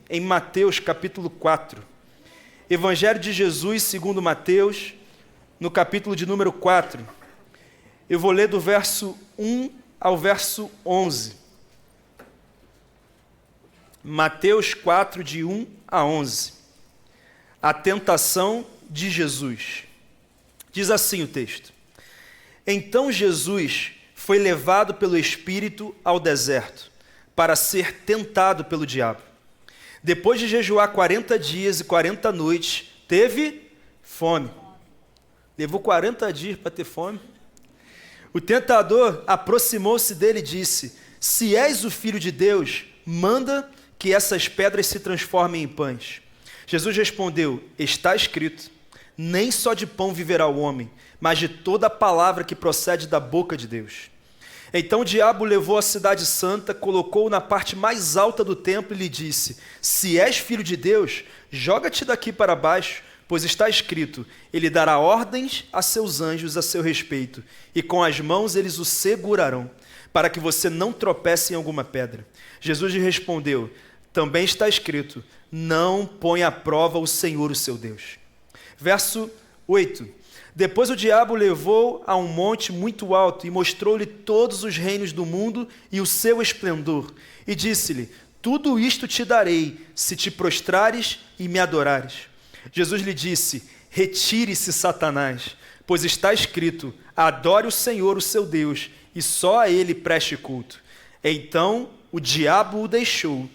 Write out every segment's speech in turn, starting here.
Em Mateus capítulo 4. Evangelho de Jesus segundo Mateus, no capítulo de número 4. Eu vou ler do verso 1 ao verso 11. Mateus 4, de 1 a 11. A tentação de Jesus. Diz assim o texto: Então Jesus foi levado pelo Espírito ao deserto, para ser tentado pelo diabo. Depois de jejuar 40 dias e 40 noites, teve fome. Levou 40 dias para ter fome. O tentador aproximou-se dele e disse: Se és o Filho de Deus, manda que essas pedras se transformem em pães. Jesus respondeu: Está escrito, nem só de pão viverá o homem, mas de toda a palavra que procede da boca de Deus. Então o diabo levou a cidade santa, colocou-o na parte mais alta do templo e lhe disse: Se és filho de Deus, joga-te daqui para baixo, pois está escrito, ele dará ordens a seus anjos a seu respeito, e com as mãos eles o segurarão, para que você não tropece em alguma pedra. Jesus lhe respondeu: Também está escrito, não põe à prova o Senhor, o seu Deus. Verso 8. Depois o diabo o levou a um monte muito alto e mostrou-lhe todos os reinos do mundo e o seu esplendor. E disse-lhe: Tudo isto te darei, se te prostrares e me adorares. Jesus lhe disse: Retire-se, Satanás, pois está escrito, adore o Senhor, o seu Deus, e só a ele preste culto. Então o diabo o deixou,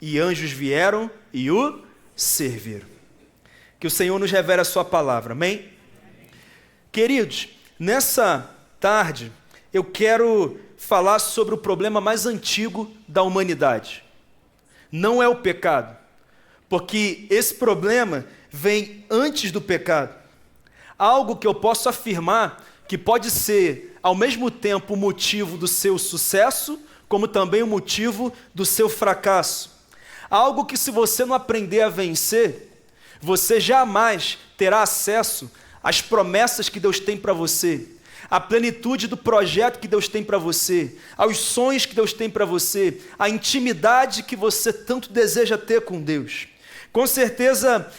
e anjos vieram e o serviram. Que o Senhor nos revele a sua palavra, amém? Queridos, nessa tarde eu quero falar sobre o problema mais antigo da humanidade. Não é o pecado, porque esse problema vem antes do pecado. Algo que eu posso afirmar que pode ser, ao mesmo tempo, o motivo do seu sucesso, como também o motivo do seu fracasso. Algo que, se você não aprender a vencer, você jamais terá acesso às promessas que Deus tem para você, à plenitude do projeto que Deus tem para você, aos sonhos que Deus tem para você, à intimidade que você tanto deseja ter com Deus. Com certeza,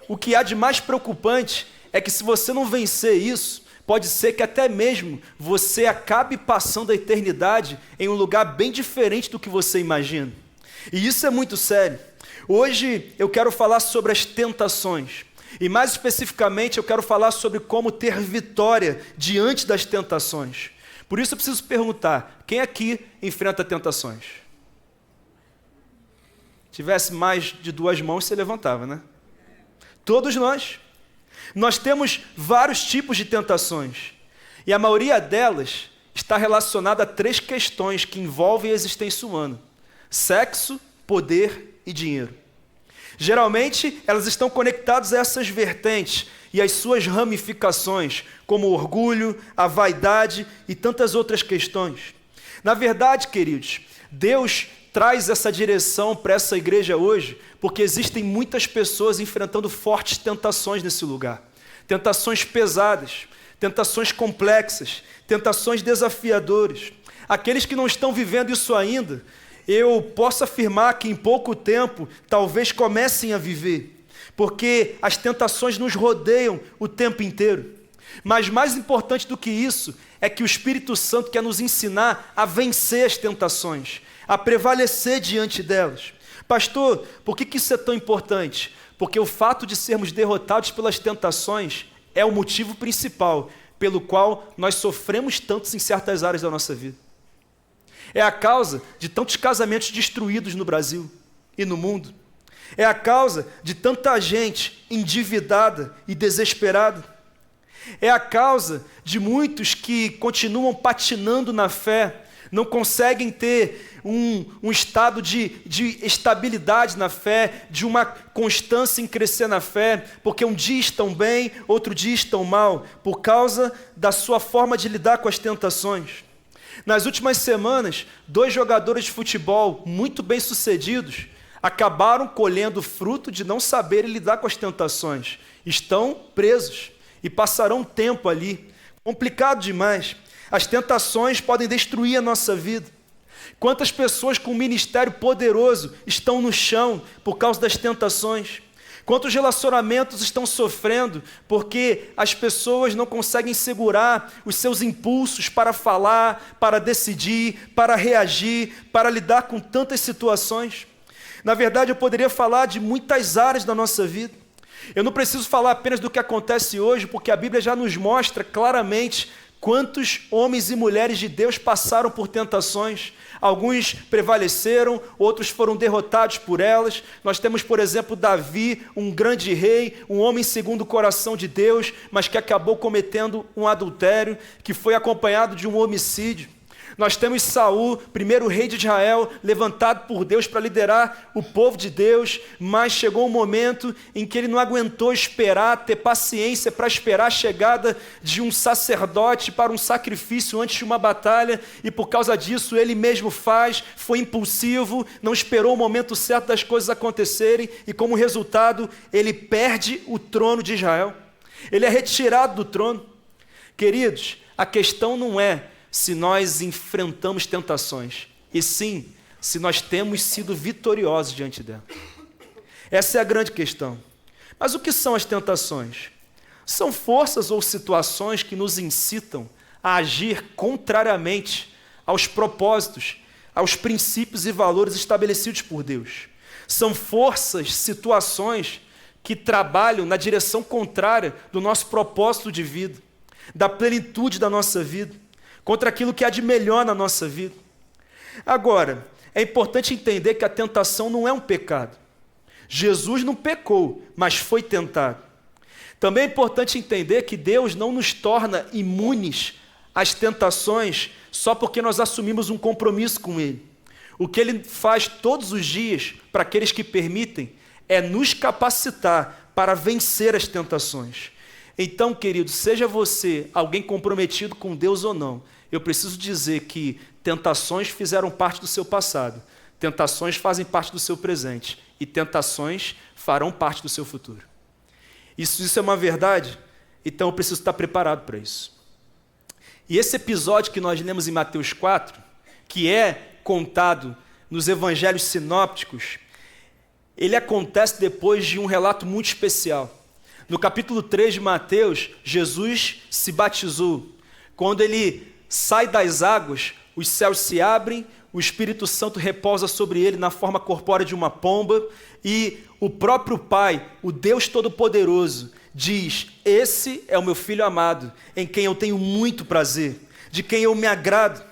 o que há de mais preocupante é que, se você não vencer isso, pode ser que até mesmo você acabe passando a eternidade em um lugar bem diferente do que você imagina. E isso é muito sério. Hoje eu quero falar sobre as tentações. E mais especificamente eu quero falar sobre como ter vitória diante das tentações. Por isso eu preciso perguntar, quem aqui enfrenta tentações? Se tivesse mais de 2 mãos, você levantava, né? Todos nós. Nós temos vários tipos de tentações. E a maioria delas está relacionada a 3 questões que envolvem a existência humana: sexo, poder e dinheiro. Geralmente, elas estão conectadas a essas vertentes e as suas ramificações, como o orgulho, a vaidade e tantas outras questões. Na verdade, queridos, Deus traz essa direção para essa igreja hoje, porque existem muitas pessoas enfrentando fortes tentações nesse lugar. Tentações pesadas, tentações complexas, tentações desafiadoras. Aqueles que não estão vivendo isso ainda, eu posso afirmar que em pouco tempo talvez comecem a viver, porque as tentações nos rodeiam o tempo inteiro. Mas mais importante do que isso é que o Espírito Santo quer nos ensinar a vencer as tentações, a prevalecer diante delas. Pastor, por que isso é tão importante? Porque o fato de sermos derrotados pelas tentações é o motivo principal pelo qual nós sofremos tanto em certas áreas da nossa vida. É a causa de tantos casamentos destruídos no Brasil e no mundo. É a causa de tanta gente endividada e desesperada. É a causa de muitos que continuam patinando na fé, não conseguem ter um estado de estabilidade na fé, de uma constância em crescer na fé, porque um dia estão bem, outro dia estão mal, por causa da sua forma de lidar com as tentações. Nas últimas semanas, 2 jogadores de futebol muito bem-sucedidos acabaram colhendo fruto de não saberem lidar com as tentações. Estão presos e passarão um tempo ali. Complicado demais. As tentações podem destruir a nossa vida. Quantas pessoas com um ministério poderoso estão no chão por causa das tentações? Quantos relacionamentos estão sofrendo porque as pessoas não conseguem segurar os seus impulsos para falar, para decidir, para reagir, para lidar com tantas situações? Na verdade, eu poderia falar de muitas áreas da nossa vida. Eu não preciso falar apenas do que acontece hoje, porque a Bíblia já nos mostra claramente quantos homens e mulheres de Deus passaram por tentações. Alguns prevaleceram, outros foram derrotados por elas. Nós temos, por exemplo, Davi, um grande rei, um homem segundo o coração de Deus, mas que acabou cometendo um adultério, que foi acompanhado de um homicídio. Nós temos Saul, primeiro rei de Israel, levantado por Deus para liderar o povo de Deus, mas chegou um momento em que ele não aguentou esperar, ter paciência para esperar a chegada de um sacerdote para um sacrifício antes de uma batalha, e por causa disso ele mesmo foi impulsivo, não esperou o momento certo das coisas acontecerem, e como resultado ele perde o trono de Israel. Ele é retirado do trono. Queridos, a questão não é se nós enfrentamos tentações, e sim, se nós temos sido vitoriosos diante dela. Essa é a grande questão. Mas o que são as tentações? São forças ou situações que nos incitam a agir contrariamente aos propósitos, aos princípios e valores estabelecidos por Deus. São forças, situações que trabalham na direção contrária do nosso propósito de vida, da plenitude da nossa vida, contra aquilo que há de melhor na nossa vida. Agora, é importante entender que a tentação não é um pecado. Jesus não pecou, mas foi tentado. Também é importante entender que Deus não nos torna imunes às tentações só porque nós assumimos um compromisso com Ele. O que Ele faz todos os dias para aqueles que permitem é nos capacitar para vencer as tentações. Então, querido, seja você alguém comprometido com Deus ou não, eu preciso dizer que tentações fizeram parte do seu passado, tentações fazem parte do seu presente e tentações farão parte do seu futuro. Isso é uma verdade? Então eu preciso estar preparado para isso. E esse episódio que nós lemos em Mateus 4, que é contado nos evangelhos sinópticos, ele acontece depois de um relato muito especial. No capítulo 3 de Mateus, Jesus se batizou. Quando ele sai das águas, os céus se abrem, o Espírito Santo repousa sobre ele na forma corpórea de uma pomba, e o próprio Pai, o Deus Todo-Poderoso, diz: esse é o meu Filho amado, em quem eu tenho muito prazer, de quem eu me agrado.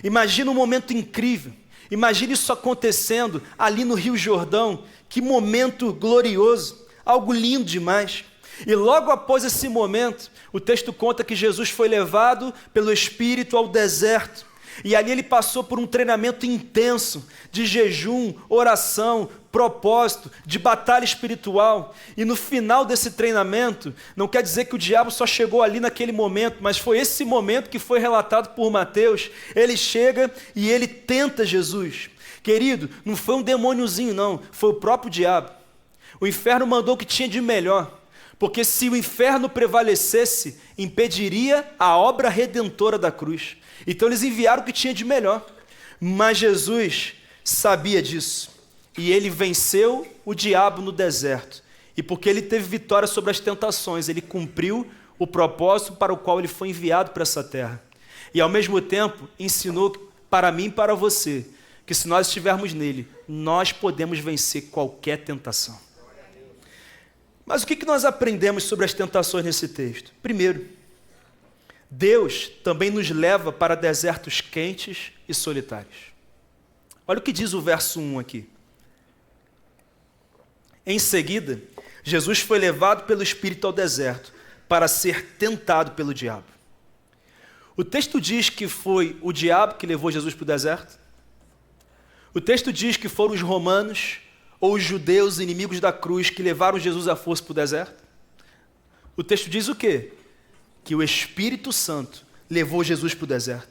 Imagina um momento incrível, imagine isso acontecendo ali no Rio Jordão, que momento glorioso, algo lindo demais. E logo após esse momento, o texto conta que Jesus foi levado pelo Espírito ao deserto. E ali ele passou por um treinamento intenso de jejum, oração, propósito, de batalha espiritual. E no final desse treinamento, não quer dizer que o diabo só chegou ali naquele momento, mas foi esse momento que foi relatado por Mateus. Ele chega e ele tenta Jesus. Querido, não foi um demôniozinho não, foi o próprio diabo. O inferno mandou o que tinha de melhor. Porque se o inferno prevalecesse, impediria a obra redentora da cruz. Então eles enviaram o que tinha de melhor. Mas Jesus sabia disso. E ele venceu o diabo no deserto. E porque ele teve vitória sobre as tentações, ele cumpriu o propósito para o qual ele foi enviado para essa terra. E ao mesmo tempo ensinou para mim e para você que se nós estivermos nele, nós podemos vencer qualquer tentação. Mas o que nós aprendemos sobre as tentações nesse texto? Primeiro, Deus também nos leva para desertos quentes e solitários. Olha o que diz o verso 1 aqui. Em seguida, Jesus foi levado pelo Espírito ao deserto para ser tentado pelo diabo. O texto diz que foi o diabo que levou Jesus para o deserto? O texto diz que foram os romanos ou os judeus inimigos da cruz que levaram Jesus à força para o deserto? O texto diz o quê? Que o Espírito Santo levou Jesus para o deserto.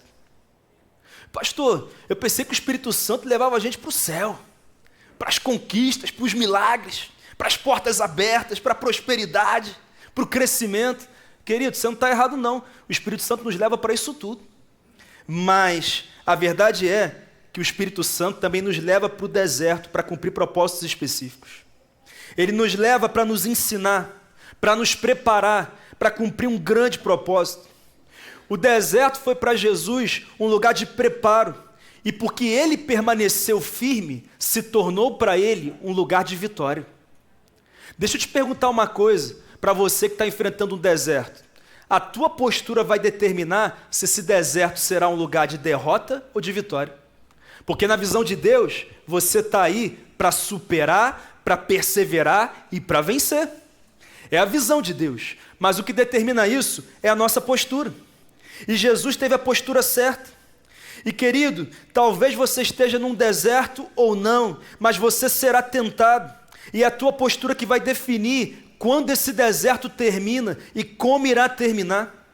Pastor, eu pensei que o Espírito Santo levava a gente para o céu, para as conquistas, para os milagres, para as portas abertas, para a prosperidade, para o crescimento. Querido, você não está errado não. O Espírito Santo nos leva para isso tudo. Mas a verdade é que o Espírito Santo também nos leva para o deserto para cumprir propósitos específicos. Ele nos leva para nos ensinar, para nos preparar, para cumprir um grande propósito. O deserto foi para Jesus um lugar de preparo, e porque ele permaneceu firme, se tornou para ele um lugar de vitória. Deixa eu te perguntar uma coisa, para você que está enfrentando um deserto. A tua postura vai determinar se esse deserto será um lugar de derrota ou de vitória. Porque na visão de Deus, você está aí para superar, para perseverar e para vencer. É a visão de Deus. Mas o que determina isso é a nossa postura. E Jesus teve a postura certa. E querido, talvez você esteja num deserto ou não, mas você será tentado. E é a tua postura que vai definir quando esse deserto termina e como irá terminar.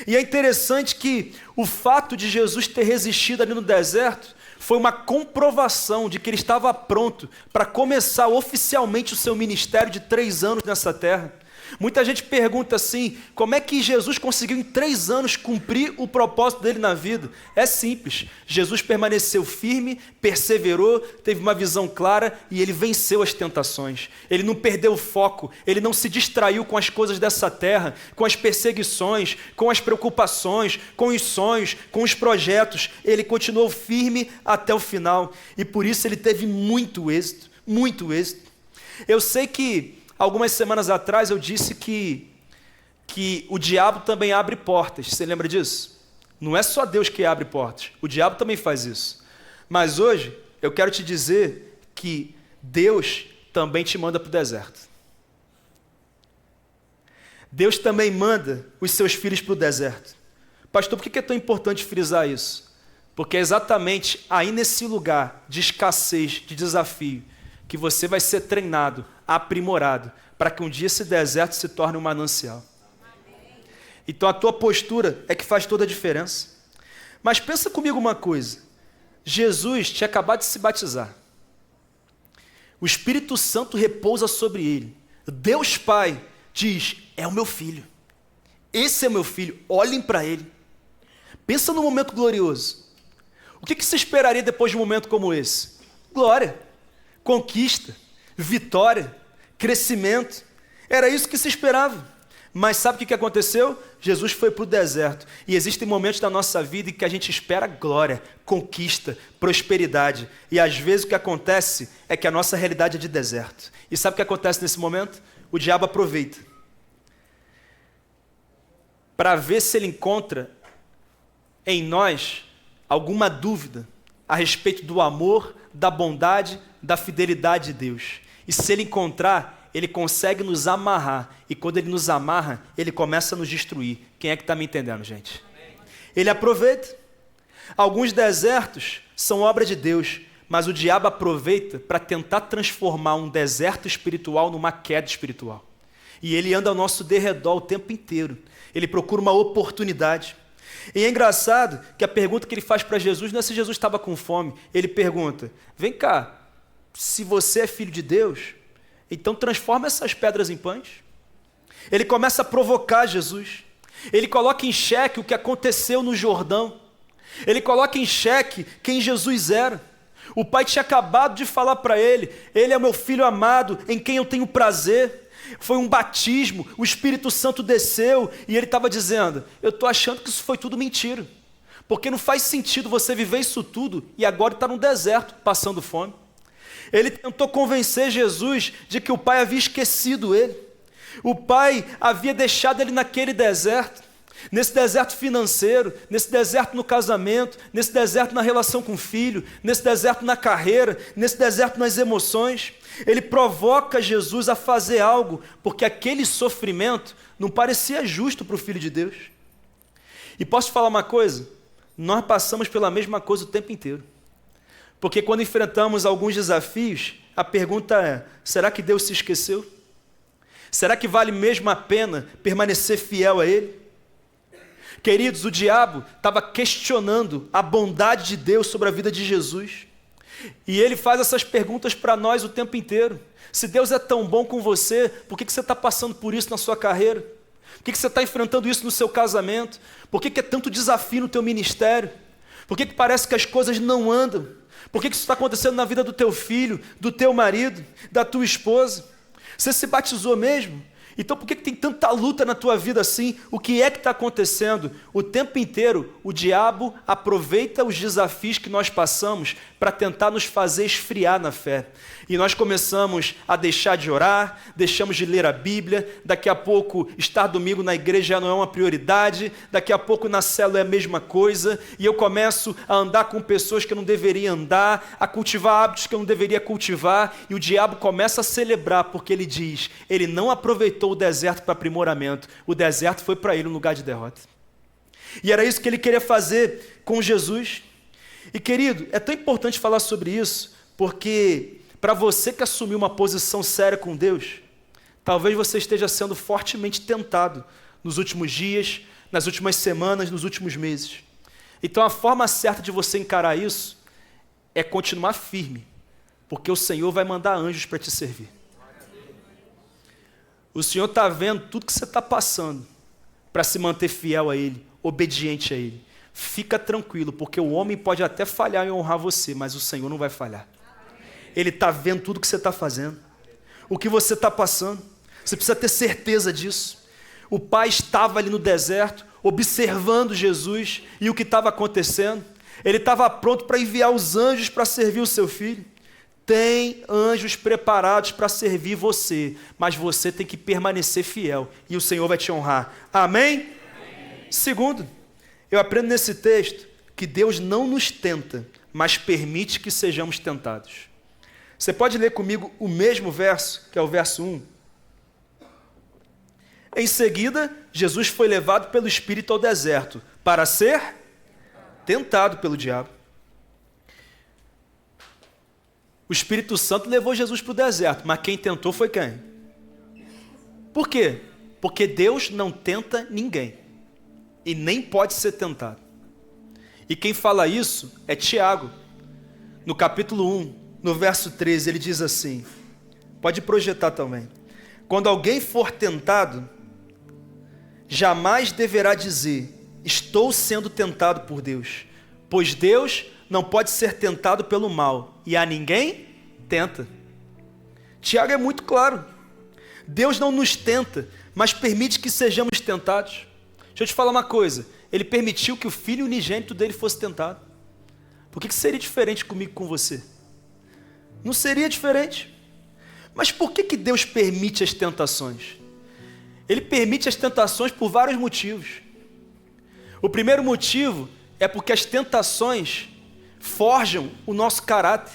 E é interessante que o fato de Jesus ter resistido ali no deserto foi uma comprovação de que ele estava pronto para começar oficialmente o seu ministério de 3 anos nessa terra. Muita gente pergunta assim, como é que Jesus conseguiu em 3 anos cumprir o propósito dele na vida? É simples, Jesus permaneceu firme, perseverou, teve uma visão clara e ele venceu as tentações. Ele não perdeu o foco, ele não se distraiu com as coisas dessa terra, com as perseguições, com as preocupações, com os sonhos, com os projetos. Ele continuou firme até o final e por isso ele teve muito êxito, muito êxito. Eu sei que algumas semanas atrás eu disse que o diabo também abre portas. Você lembra disso? Não é só Deus que abre portas. O diabo também faz isso. Mas hoje eu quero te dizer que Deus também te manda para o deserto. Deus também manda os seus filhos para o deserto. Pastor, por que é tão importante frisar isso? Porque é exatamente aí nesse lugar de escassez, de desafio, que você vai ser treinado, aprimorado, para que um dia esse deserto se torne um manancial. Então a tua postura é que faz toda a diferença. Mas pensa comigo uma coisa, Jesus tinha acabado de se batizar. O Espírito Santo repousa sobre ele. Deus Pai diz, é o meu filho. Esse é o meu filho, olhem para ele. Pensa num momento glorioso. O que você esperaria depois de um momento como esse? Glória, conquista, vitória, crescimento. Era isso que se esperava. Mas sabe o que aconteceu? Jesus foi para o deserto. E existem momentos da nossa vida em que a gente espera glória, conquista, prosperidade. E às vezes o que acontece é que a nossa realidade é de deserto. E sabe o que acontece nesse momento? O diabo aproveita para ver se ele encontra em nós alguma dúvida a respeito do amor, da bondade, da fidelidade de Deus. E se ele encontrar, ele consegue nos amarrar. E quando ele nos amarra, ele começa a nos destruir. Quem é que está me entendendo, gente? Ele aproveita. Alguns desertos são obra de Deus, mas o diabo aproveita para tentar transformar um deserto espiritual numa queda espiritual. E ele anda ao nosso derredor o tempo inteiro. Ele procura uma oportunidade. E é engraçado que a pergunta que ele faz para Jesus não é se Jesus estava com fome. Ele pergunta, vem cá, se você é filho de Deus, então transforma essas pedras em pães. Ele começa a provocar Jesus. Ele coloca em xeque o que aconteceu no Jordão. Ele coloca em xeque quem Jesus era. O pai tinha acabado de falar para ele, ele é meu filho amado, em quem eu tenho prazer. Foi um batismo, o Espírito Santo desceu e ele estava dizendo, eu estou achando que isso foi tudo mentira. Porque não faz sentido você viver isso tudo e agora está no deserto, passando fome. Ele tentou convencer Jesus de que o pai havia esquecido ele. O pai havia deixado ele naquele deserto. Nesse deserto financeiro, nesse deserto no casamento, nesse deserto na relação com o filho, nesse deserto na carreira, nesse deserto nas emoções. Ele provoca Jesus a fazer algo, porque aquele sofrimento não parecia justo para o Filho de Deus. E posso te falar uma coisa? Nós passamos pela mesma coisa o tempo inteiro. Porque quando enfrentamos alguns desafios, a pergunta é, será que Deus se esqueceu? Será que vale mesmo a pena permanecer fiel a Ele? Queridos, o diabo estava questionando a bondade de Deus sobre a vida de Jesus. E ele faz essas perguntas para nós o tempo inteiro. Se Deus é tão bom com você, por que você está passando por isso na sua carreira? Por que você está enfrentando isso no seu casamento? Por que é tanto desafio no teu ministério? Por que parece que as coisas não andam? Por que isso está acontecendo na vida do teu filho, do teu marido, da tua esposa? Você se batizou mesmo? Então por que tem tanta luta na tua vida assim? O que é que está acontecendo? O tempo inteiro o diabo aproveita os desafios que nós passamos para tentar nos fazer esfriar na fé. E nós começamos a deixar de orar, deixamos de ler a Bíblia, daqui a pouco estar domingo na igreja já não é uma prioridade, daqui a pouco na célula é a mesma coisa, e eu começo a andar com pessoas que eu não deveria andar, a cultivar hábitos que eu não deveria cultivar, e o diabo começa a celebrar, porque ele diz, ele não aproveitou o deserto para aprimoramento, o deserto foi para ele um lugar de derrota. E era isso que ele queria fazer com Jesus. E querido, é tão importante falar sobre isso, porque para você que assumiu uma posição séria com Deus, talvez você esteja sendo fortemente tentado nos últimos dias, nas últimas semanas, nos últimos meses. Então a forma certa de você encarar isso é continuar firme, porque o Senhor vai mandar anjos para te servir. O Senhor está vendo tudo que você está passando para se manter fiel a Ele, obediente a Ele. Fica tranquilo, porque o homem pode até falhar em honrar você, mas o Senhor não vai falhar. Ele está vendo tudo que você está fazendo, o que você está passando. Você precisa ter certeza disso. O pai estava ali no deserto, observando Jesus e o que estava acontecendo. Ele estava pronto para enviar os anjos para servir o seu filho. Tem anjos preparados para servir você, mas você tem que permanecer fiel e o Senhor vai te honrar. Amém? Amém. Segundo, eu aprendo nesse texto que Deus não nos tenta, mas permite que sejamos tentados. Você pode ler comigo o mesmo verso, que é o verso 1. Em seguida, Jesus foi levado pelo Espírito ao deserto para ser tentado pelo diabo. O Espírito Santo levou Jesus para o deserto, mas quem tentou foi quem? Por quê? Porque Deus não tenta ninguém e nem pode ser tentado. E quem fala isso é Tiago. No capítulo 1, no verso 13, ele diz assim, pode projetar também. Quando alguém for tentado, jamais deverá dizer, estou sendo tentado por Deus, pois Deus não pode ser tentado pelo mal, e a ninguém tenta. Tiago é muito claro. Deus não nos tenta, mas permite que sejamos tentados. Deixa eu te falar uma coisa, ele permitiu que o filho unigênito dele fosse tentado. Por que seria diferente comigo e com você? Não seria diferente. Mas por que Deus permite as tentações? Ele permite as tentações por vários motivos. O primeiro motivo é porque as tentações forjam o nosso caráter,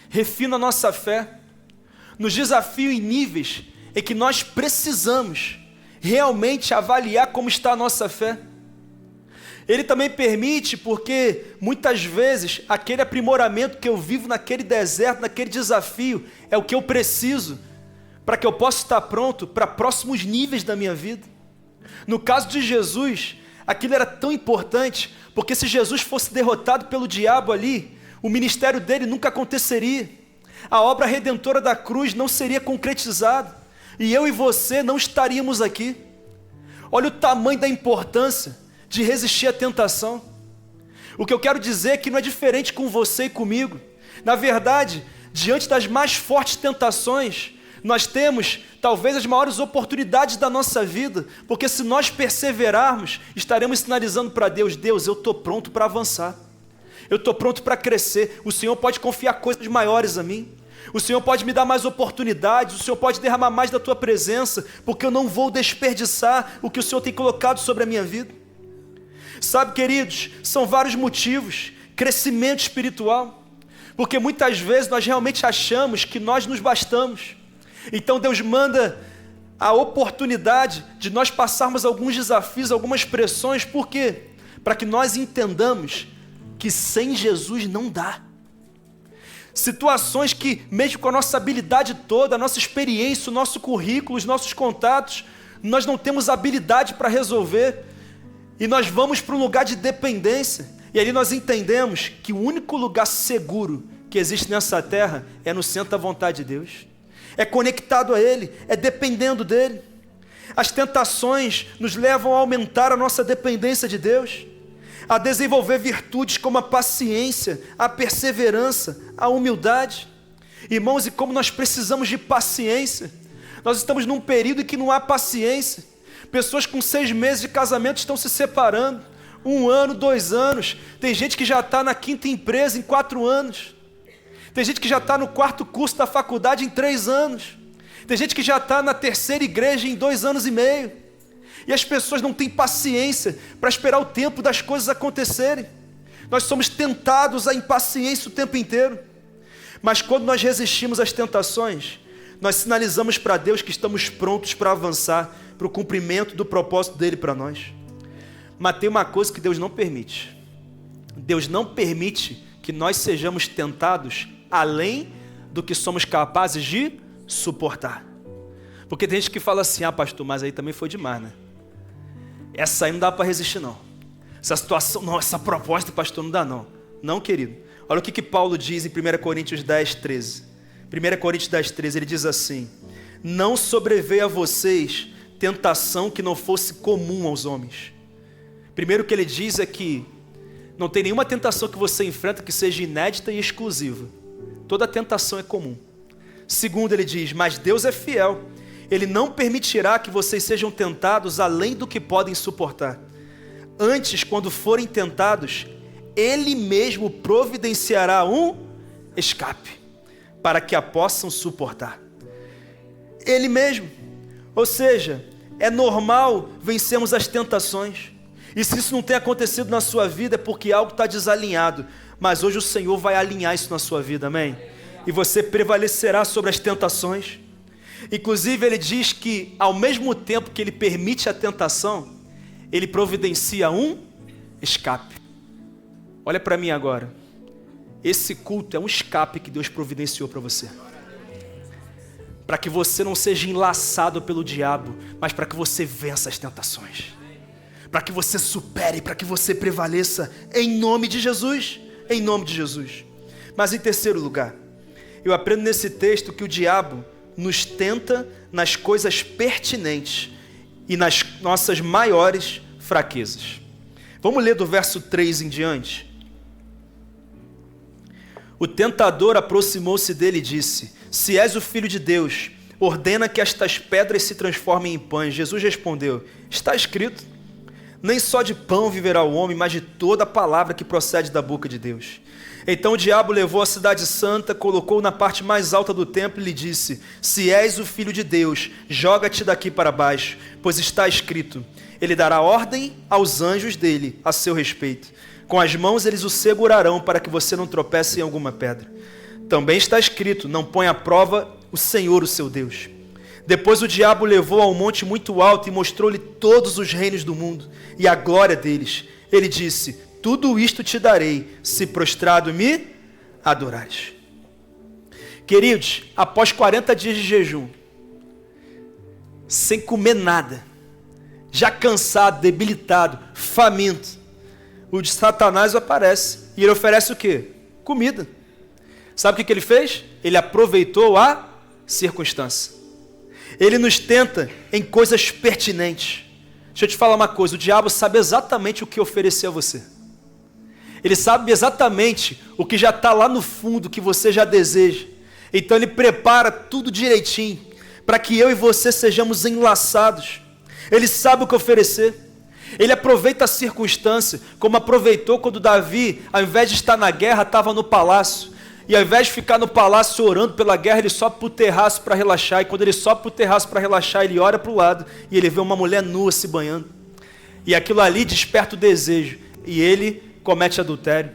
refinam a nossa fé, nos desafiam em níveis em que nós precisamos realmente avaliar como está a nossa fé. Ele também permite porque, muitas vezes, aquele aprimoramento que eu vivo naquele deserto, naquele desafio, é o que eu preciso para que eu possa estar pronto para próximos níveis da minha vida. No caso de Jesus, aquilo era tão importante, porque se Jesus fosse derrotado pelo diabo ali, o ministério dele nunca aconteceria. A obra redentora da cruz não seria concretizada, e eu e você não estaríamos aqui. Olha o tamanho da importância de resistir à tentação. O que eu quero dizer é que não é diferente com você e comigo. Na verdade, diante das mais fortes tentações, nós temos talvez as maiores oportunidades da nossa vida, porque se nós perseverarmos, estaremos sinalizando para Deus, Deus, eu estou pronto para avançar, eu estou pronto para crescer, o Senhor pode confiar coisas maiores a mim, o Senhor pode me dar mais oportunidades, o Senhor pode derramar mais da tua presença, porque eu não vou desperdiçar o que o Senhor tem colocado sobre a minha vida. Sabe, queridos, são vários motivos. Crescimento espiritual, porque muitas vezes nós realmente achamos que nós nos bastamos. Então Deus manda a oportunidade de nós passarmos alguns desafios, algumas pressões. Por quê? Para que nós entendamos que sem Jesus não dá. Situações que, mesmo com a nossa habilidade toda, a nossa experiência, o nosso currículo, os nossos contatos, nós não temos habilidade para resolver. E nós vamos para um lugar de dependência. E ali nós entendemos que o único lugar seguro que existe nessa terra é no centro da vontade de Deus. É conectado a Ele, é dependendo dEle. As tentações nos levam a aumentar a nossa dependência de Deus. a desenvolver virtudes como a paciência, a perseverança, a humildade. Irmãos, e como nós precisamos de paciência. Nós estamos num período em que não há paciência. Pessoas com 6 meses de casamento estão se separando. 1 ano, 2 anos. Tem gente que já está na 5ª empresa em 4 anos. Tem gente que já está no 4º curso da faculdade em 3 anos. Tem gente que já está na 3ª igreja em 2 anos e meio. E as pessoas não têm paciência para esperar o tempo das coisas acontecerem. Nós somos tentados à impaciência o tempo inteiro. Mas quando nós resistimos às tentações, nós sinalizamos para Deus que estamos prontos para avançar para o cumprimento do propósito dele para nós. Mas tem uma coisa que Deus não permite. Deus não permite que nós sejamos tentados além do que somos capazes de suportar. Porque tem gente que fala assim: ah, pastor, mas aí também foi demais, né? Essa aí não dá para resistir, não. Essa situação, não, essa proposta, pastor, não dá, não. Não, querido. Olha o que Paulo diz em 1 Coríntios 10, 13. 1 Coríntios 10, 13, ele diz assim: não sobreveio a vocês tentação que não fosse comum aos homens. Primeiro que ele diz é que não tem nenhuma tentação que você enfrenta que seja inédita e exclusiva. Toda tentação é comum. Segundo, ele diz: mas Deus é fiel. Ele não permitirá que vocês sejam tentados além do que podem suportar. Antes, quando forem tentados, Ele mesmo providenciará um escape, para que a possam suportar. Ele mesmo. Ou seja, é normal vencermos as tentações. E se isso não tem acontecido na sua vida, é porque algo está desalinhado. Mas hoje o Senhor vai alinhar isso na sua vida, amém? E você prevalecerá sobre as tentações. Inclusive ele diz que ao mesmo tempo que ele permite a tentação, ele providencia um escape. Olha para mim agora. Esse culto é um escape que Deus providenciou para você. Para que você não seja enlaçado pelo diabo, mas para que você vença as tentações. Para que você supere, para que você prevaleça em nome de Jesus. Em nome de Jesus. Mas em terceiro lugar, eu aprendo nesse texto que o diabo nos tenta nas coisas pertinentes e nas nossas maiores fraquezas. Vamos ler do verso 3 em diante. O tentador aproximou-se dele e disse: se és o Filho de Deus, ordena que estas pedras se transformem em pães. Jesus respondeu: está escrito, nem só de pão viverá o homem, mas de toda a palavra que procede da boca de Deus. Então o diabo levou a cidade santa, colocou-o na parte mais alta do templo e lhe disse: se és o Filho de Deus, joga-te daqui para baixo, pois está escrito, ele dará ordem aos anjos dele a seu respeito. Com as mãos eles o segurarão para que você não tropece em alguma pedra. Também está escrito, não põe à prova o Senhor, o seu Deus. Depois o diabo o levou a um monte muito alto e mostrou-lhe todos os reinos do mundo e a glória deles. Ele disse: tudo isto te darei, se prostrado me adorares. Queridos, após 40 dias de jejum, sem comer nada, já cansado, debilitado, faminto, o de Satanás aparece e ele oferece o quê? Comida. Sabe o que ele fez? Ele aproveitou a circunstância. Ele nos tenta em coisas pertinentes. Deixa eu te falar uma coisa, o diabo sabe exatamente o que oferecer a você. Ele sabe exatamente o que já está lá no fundo, que você já deseja. Então ele prepara tudo direitinho, para que eu e você sejamos enlaçados. Ele sabe o que oferecer. Ele aproveita a circunstância, como aproveitou quando Davi, ao invés de estar na guerra, estava no palácio. E ao invés de ficar no palácio orando pela guerra, ele sobe para o terraço para relaxar. E quando ele sobe para o terraço para relaxar, ele olha para o lado e ele vê uma mulher nua se banhando. E aquilo ali desperta o desejo. E ele comete adultério.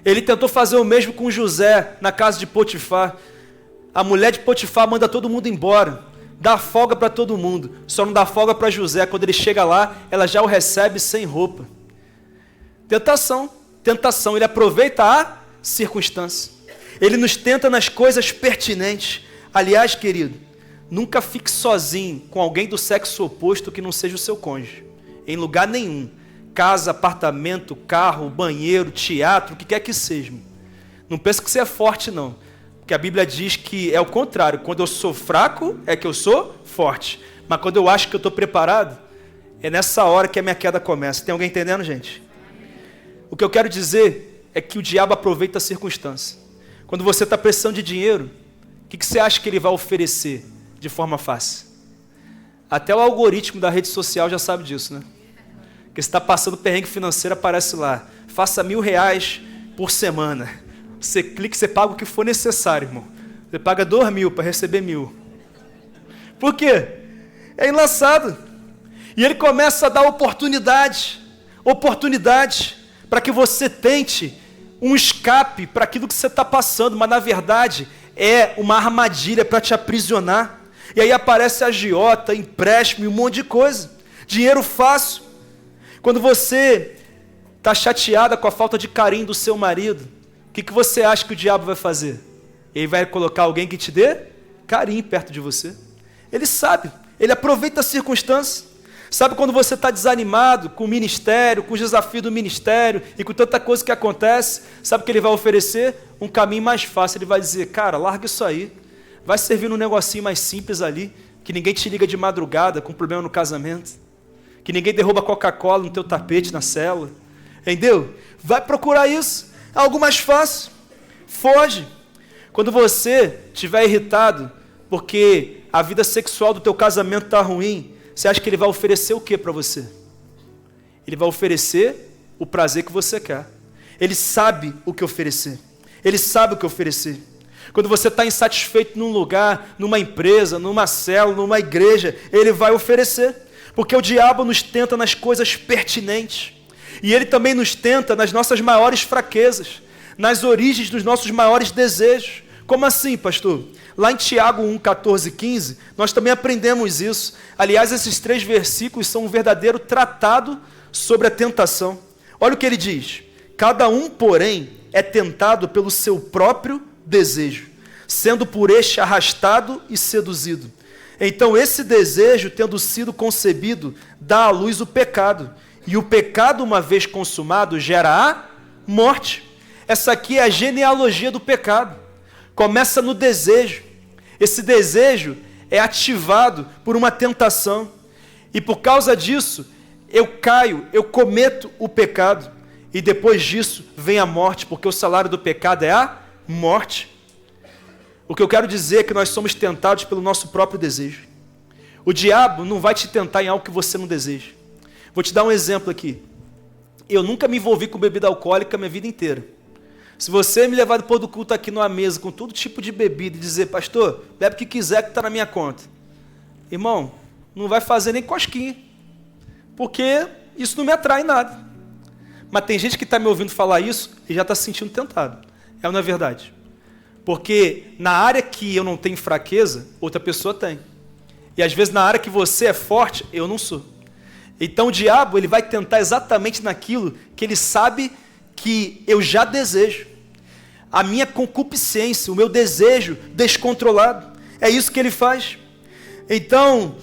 Ele tentou fazer o mesmo com José na casa de Potifar. A mulher de Potifar manda todo mundo embora. Dá folga para todo mundo. Só não dá folga para José. Quando ele chega lá, ela já o recebe sem roupa. Tentação. Tentação. Ele aproveita a circunstância. Ele nos tenta nas coisas pertinentes. Aliás, querido, nunca fique sozinho com alguém do sexo oposto que não seja o seu cônjuge. Em lugar nenhum. Casa, apartamento, carro, banheiro, teatro, o que quer que seja. Não pensa que você é forte, não. Porque a Bíblia diz que é o contrário. Quando eu sou fraco, é que eu sou forte. Mas quando eu acho que eu estou preparado, é nessa hora que a minha queda começa. Tem alguém entendendo, gente? O que eu quero dizer é que o diabo aproveita a circunstância. Quando você está precisando de dinheiro, o que você acha que ele vai oferecer de forma fácil? Até o algoritmo da rede social já sabe disso, né? Que você está passando perrengue financeiro, aparece lá, faça R$1.000 por semana. Você clica, você paga o que for necessário, irmão. Você paga 2.000 para receber 1.000. Por quê? É enlaçado. E ele começa a dar oportunidade para que você tente um escape para aquilo que você está passando, mas na verdade é uma armadilha para te aprisionar. E aí aparece agiota, empréstimo e um monte de coisa. Dinheiro fácil. Quando você está chateada com a falta de carinho do seu marido, o que você acha que o diabo vai fazer? Ele vai colocar alguém que te dê carinho perto de você. Ele sabe, ele aproveita a circunstância. Sabe quando você está desanimado com o ministério, com os desafios do ministério e com tanta coisa que acontece, sabe o que ele vai oferecer? Um caminho mais fácil. Ele vai dizer, cara, larga isso aí. Vai servir num negocinho mais simples ali, que ninguém te liga de madrugada com problema no casamento, que ninguém derruba Coca-Cola no teu tapete na célula. Entendeu? Vai procurar isso. Algo mais fácil. Foge. Quando você estiver irritado porque a vida sexual do teu casamento está ruim, você acha que ele vai oferecer o que para você? Ele vai oferecer o prazer que você quer. Ele sabe o que oferecer. Ele sabe o que oferecer. Quando você está insatisfeito num lugar, numa empresa, numa célula, numa igreja, ele vai oferecer. Porque o diabo nos tenta nas coisas pertinentes. E ele também nos tenta nas nossas maiores fraquezas, nas origens dos nossos maiores desejos. Como assim, pastor? Lá em Tiago 1, 14 e 15, nós também aprendemos isso. Aliás, esses 3 versículos são um verdadeiro tratado sobre a tentação. Olha o que ele diz. Cada um, porém, é tentado pelo seu próprio desejo, sendo por este arrastado e seduzido. Então, esse desejo, tendo sido concebido, dá à luz o pecado. E o pecado, uma vez consumado, gera a morte. Essa aqui é a genealogia do pecado. Começa no desejo. Esse desejo é ativado por uma tentação. E por causa disso, eu caio, eu cometo o pecado. E depois disso vem a morte, porque o salário do pecado é a morte. O que eu quero dizer é que nós somos tentados pelo nosso próprio desejo. O diabo não vai te tentar em algo que você não deseja. Vou te dar um exemplo aqui. Eu nunca me envolvi com bebida alcoólica a minha vida inteira. Se você me levar depois do culto aqui numa mesa com todo tipo de bebida e dizer, pastor, bebe o que quiser que está na minha conta. Irmão, não vai fazer nem cosquinha. Porque isso não me atrai em nada. Mas tem gente que está me ouvindo falar isso e já está se sentindo tentado. É ou não é verdade? Porque na área que eu não tenho fraqueza, outra pessoa tem. E às vezes na área que você é forte, eu não sou. Então o diabo ele vai tentar exatamente naquilo que ele sabe que eu já desejo. A minha concupiscência, o meu desejo descontrolado. É isso que ele faz. Então,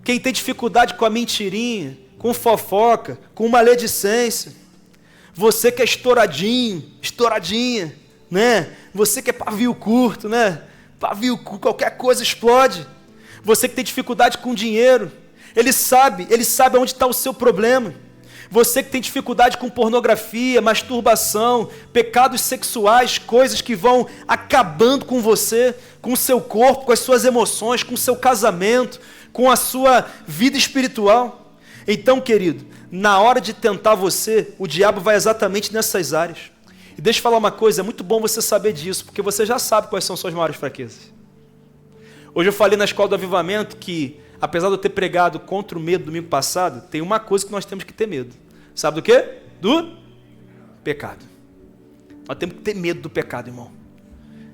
quem tem dificuldade com a mentirinha, com fofoca, com maledicência, você que é estouradinho, estouradinha, né? Você que é pavio curto, né? Pavio curto, qualquer coisa explode. Você que tem dificuldade com dinheiro, ele sabe onde está o seu problema. Você que tem dificuldade com pornografia, masturbação, pecados sexuais, coisas que vão acabando com você, com o seu corpo, com as suas emoções, com o seu casamento, com a sua vida espiritual. Então, querido, na hora de tentar você, o diabo vai exatamente nessas áreas. E deixa eu falar uma coisa, é muito bom você saber disso, porque você já sabe quais são suas maiores fraquezas. Hoje eu falei na Escola do Avivamento que, apesar de eu ter pregado contra o medo domingo passado, tem uma coisa que nós temos que ter medo. Sabe do quê? Do pecado. Nós temos que ter medo do pecado, irmão.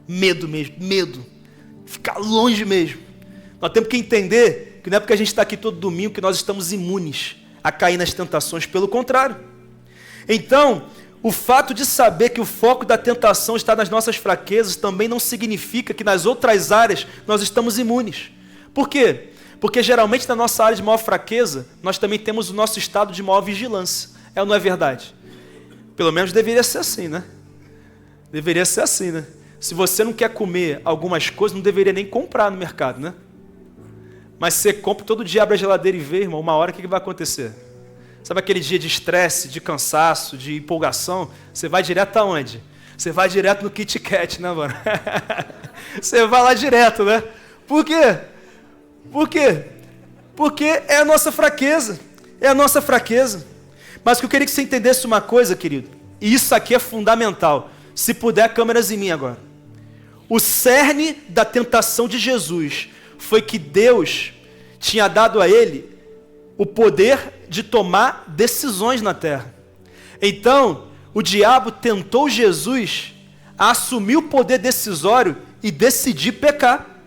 Medo mesmo, medo. Ficar longe mesmo. Nós temos que entender que não é porque a gente está aqui todo domingo que nós estamos imunes a cair nas tentações, pelo contrário. Então, o fato de saber que o foco da tentação está nas nossas fraquezas também não significa que nas outras áreas nós estamos imunes. Por quê? Porque geralmente na nossa área de maior fraqueza, nós também temos o nosso estado de maior vigilância. É ou não é verdade? Pelo menos deveria ser assim, né? Deveria ser assim, né? Se você não quer comer algumas coisas, não deveria nem comprar no mercado, né? Mas você compra todo dia, abre a geladeira e vê, irmão, uma hora o que vai acontecer? Sabe aquele dia de estresse, de cansaço, de empolgação? Você vai direto aonde? Você vai direto no Kit Kat, né, mano? Você vai lá direto, né? Por quê? Por quê? Porque é a nossa fraqueza. É a nossa fraqueza. Mas que eu queria que você entendesse uma coisa, querido. E isso aqui é fundamental. Se puder, câmeras em mim agora. O cerne da tentação de Jesus foi que Deus tinha dado a ele o poder de tomar decisões na terra. Então, o diabo tentou Jesus a assumir o poder decisório e decidir pecar.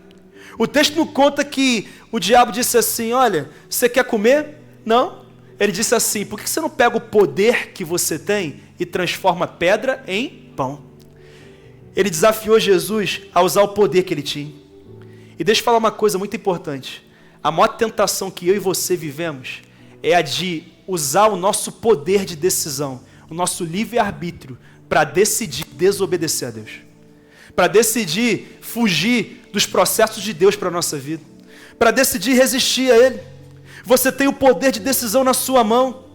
O texto não conta que o diabo disse assim, olha, você quer comer? Não. Ele disse assim, por que você não pega o poder que você tem e transforma pedra em pão? Ele desafiou Jesus a usar o poder que ele tinha. E deixa eu falar uma coisa muito importante. A maior tentação que eu e você vivemos é a de usar o nosso poder de decisão, o nosso livre-arbítrio, para decidir desobedecer a Deus. Para decidir fugir dos processos de Deus para a nossa vida. Para decidir resistir a Ele. Você tem o poder de decisão na sua mão.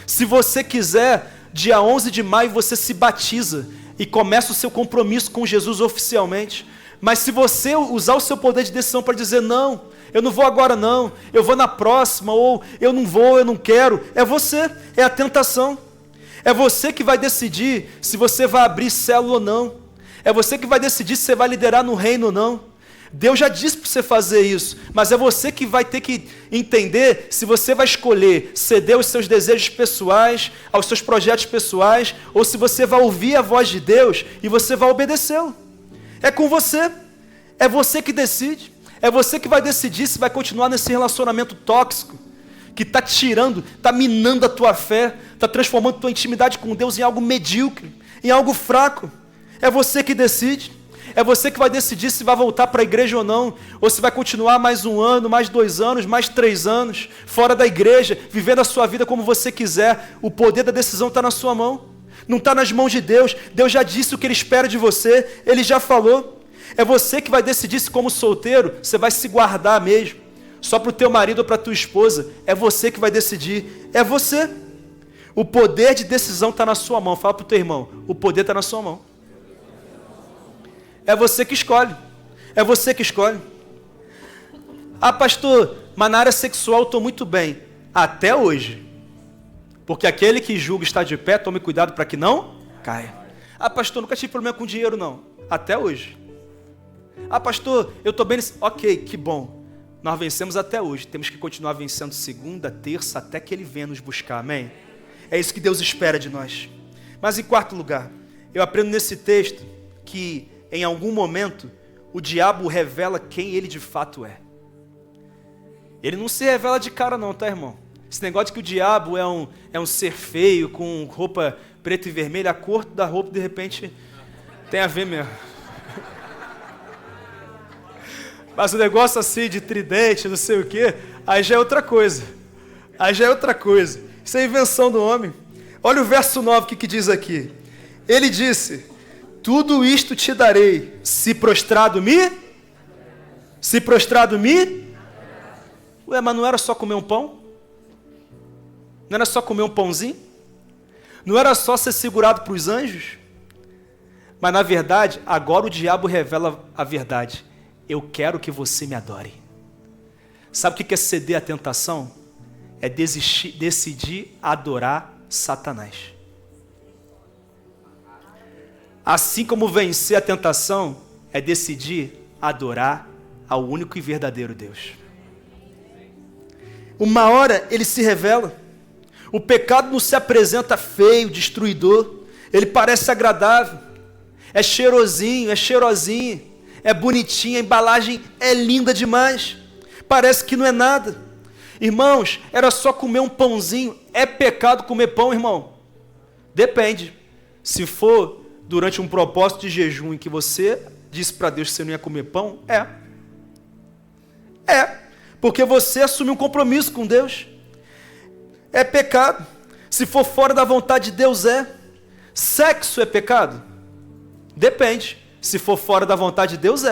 Se você quiser, dia 11 de maio você se batiza e começa o seu compromisso com Jesus oficialmente. Mas se você usar o seu poder de decisão para dizer não, eu não vou agora não, eu vou na próxima, ou eu não vou, eu não quero, é você, é a tentação. É você que vai decidir se você vai abrir célula ou não. É você que vai decidir se você vai liderar no reino ou não. Deus já disse para você fazer isso, mas é você que vai ter que entender se você vai escolher ceder aos seus desejos pessoais, aos seus projetos pessoais, ou se você vai ouvir a voz de Deus e você vai obedecê-lo. É com você, é você que decide, é você que vai decidir se vai continuar nesse relacionamento tóxico, que está tirando, está minando a tua fé, está transformando a tua intimidade com Deus em algo medíocre, em algo fraco. É você que decide. É você que vai decidir se vai voltar para a igreja ou não, ou se vai continuar mais 1 ano, mais 2 anos, mais 3 anos, fora da igreja, vivendo a sua vida como você quiser. O poder da decisão está na sua mão, não está nas mãos de Deus. Deus já disse o que Ele espera de você, Ele já falou. É você que vai decidir se como solteiro, você vai se guardar mesmo, só para o teu marido ou para a tua esposa. É você que vai decidir, é você. O poder de decisão está na sua mão. Fala para o teu irmão, o poder está na sua mão. É você que escolhe. É você que escolhe. Ah, pastor, mas na área sexual eu estou muito bem. Até hoje. Porque aquele que julga está de pé, tome cuidado para que não caia. Ah, pastor, nunca tive problema com dinheiro, não. Até hoje. Ah, pastor, eu estou bem nesse... Ok, que bom. Nós vencemos até hoje. Temos que continuar vencendo segunda, terça, até que Ele venha nos buscar. Amém? É isso que Deus espera de nós. Mas em quarto lugar, eu aprendo nesse texto que em algum momento, o diabo revela quem ele de fato é. Ele não se revela de cara não, tá, irmão? Esse negócio de que o diabo é um ser feio, com roupa preta e vermelha, a cor da roupa, de repente, tem a ver mesmo. Mas o negócio assim, de tridente, não sei o quê, aí já é outra coisa. Aí já é outra coisa. Isso é invenção do homem. Olha o verso 9, o que diz aqui. Ele disse... Tudo isto te darei, se prostrado me... Ué, mas não era só comer um pão? Não era só comer um pãozinho? Não era só ser segurado para os anjos? Mas na verdade, agora o diabo revela a verdade. Eu quero que você me adore. Sabe o que é ceder à tentação? É decidir adorar Satanás. Assim como vencer a tentação é decidir adorar ao único e verdadeiro Deus. Uma hora ele se revela. O pecado não se apresenta feio, destruidor. Ele parece agradável. É cheirosinho, é cheirosinho. É bonitinho, a embalagem é linda demais. Parece que não é nada. Irmãos, era só comer um pãozinho. É pecado comer pão, irmão? Depende. Se for... durante um propósito de jejum em que você disse para Deus que você não ia comer pão, porque você assumiu um compromisso com Deus. É pecado. Se for fora da vontade de Deus, Sexo é pecado? Depende. Se for fora da vontade de Deus,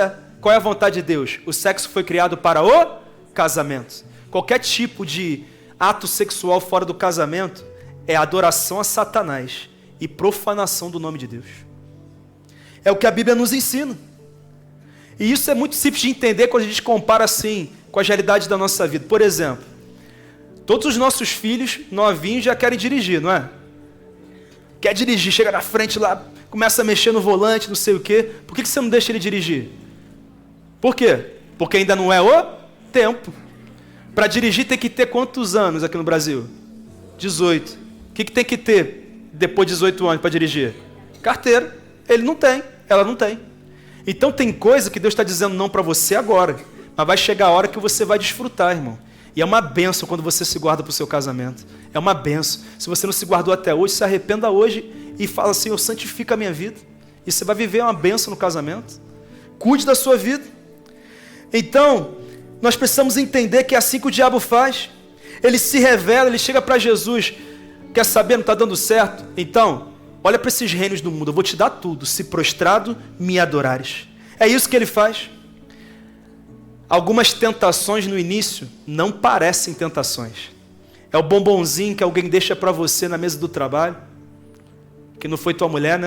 Qual é a vontade de Deus? O sexo foi criado para o casamento. Qualquer tipo de ato sexual fora do casamento é adoração a Satanás e profanação do nome de Deus. É o que a Bíblia nos ensina. E isso é muito simples de entender quando a gente compara assim com as realidades da nossa vida. Por exemplo, todos os nossos filhos novinhos já querem dirigir, não é? Quer dirigir, chega na frente lá, começa a mexer no volante, não sei o quê. Por que você não deixa ele dirigir? Por quê? Porque ainda não é o tempo. Para dirigir tem que ter quantos anos aqui no Brasil? 18. O que tem que ter depois de 18 anos para dirigir? Carteira. Ele não tem, ela não tem. Então tem coisa que Deus está dizendo não para você agora, mas vai chegar a hora que você vai desfrutar, irmão. E é uma bênção quando você se guarda para o seu casamento. É uma bênção. Se você não se guardou até hoje, se arrependa hoje e fala assim, eu santifico a minha vida. E você vai viver uma bênção no casamento. Cuide da sua vida. Então, nós precisamos entender que é assim que o diabo faz. Ele se revela, ele chega para Jesus. Quer saber, não está dando certo? Então, olha para esses reinos do mundo, eu vou te dar tudo, se prostrado me adorares. É isso que ele faz. Algumas tentações no início não parecem tentações. É o bombonzinho que alguém deixa para você na mesa do trabalho, que não foi tua mulher,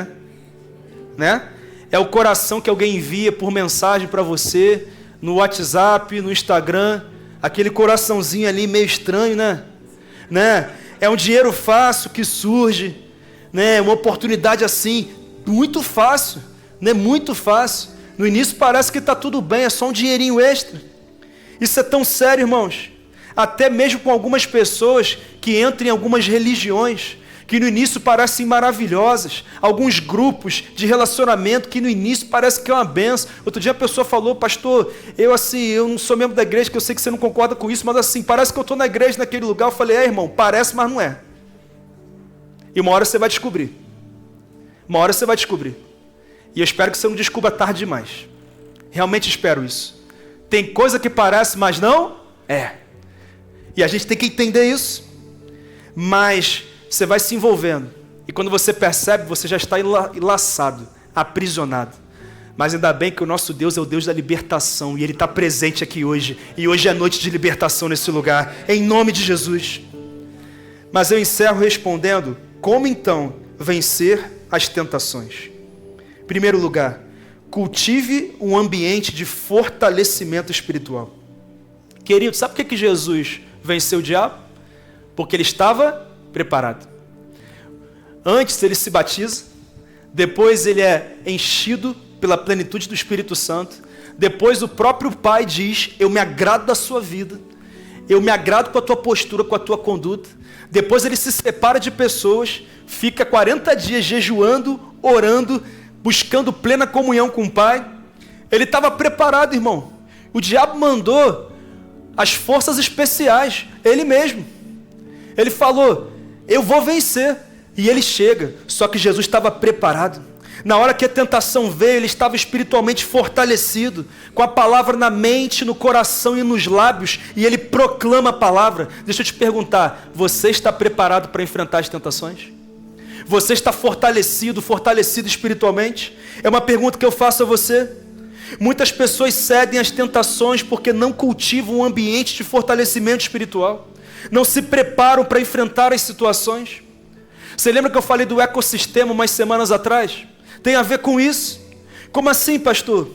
né? É o coração que alguém envia por mensagem para você, no WhatsApp, no Instagram, aquele coraçãozinho ali meio estranho, né? É um dinheiro fácil que surge, né? Uma oportunidade assim, muito fácil, né? Muito fácil. No início parece que está tudo bem, é só um dinheirinho extra. Isso é tão sério, irmãos. Até mesmo com algumas pessoas que entram em algumas religiões, que no início parecem maravilhosas. Alguns grupos de relacionamento que no início parece que é uma benção. Outro dia a pessoa falou, pastor, eu não sou membro da igreja, que eu sei que você não concorda com isso, mas assim, parece que eu estou na igreja naquele lugar. Eu falei, irmão, parece, mas não é. E uma hora você vai descobrir. Uma hora você vai descobrir. E eu espero que você não descubra tarde demais. Realmente espero isso. Tem coisa que parece, mas não é. E a gente tem que entender isso. Mas você vai se envolvendo. E quando você percebe, você já está enlaçado, aprisionado. Mas ainda bem que o nosso Deus é o Deus da libertação. E Ele está presente aqui hoje. E hoje é noite de libertação nesse lugar. Em nome de Jesus. Mas eu encerro respondendo, como então vencer as tentações? Em primeiro lugar, cultive um ambiente de fortalecimento espiritual. Querido, sabe por que Jesus venceu o diabo? Porque ele estava preparado. Antes ele se batiza, depois ele é enchido pela plenitude do Espírito Santo, depois o próprio Pai diz, eu me agrado da sua vida, eu me agrado com a tua postura, com a tua conduta. Depois ele se separa de pessoas, fica 40 dias jejuando, orando, buscando plena comunhão com o Pai. Ele estava preparado, irmão. O diabo mandou as forças especiais, ele mesmo. Ele falou, eu vou vencer. E ele chega, só que Jesus estava preparado. Na hora que a tentação veio, ele estava espiritualmente fortalecido, com a palavra na mente, no coração e nos lábios, e ele proclama a palavra. Deixa eu te perguntar, você está preparado para enfrentar as tentações? Você está fortalecido espiritualmente? É uma pergunta que eu faço a você. Muitas pessoas cedem às tentações porque não cultivam um ambiente de fortalecimento espiritual. Não se preparam para enfrentar as situações. Você lembra que eu falei do ecossistema umas semanas atrás? Tem a ver com isso? Como assim, pastor?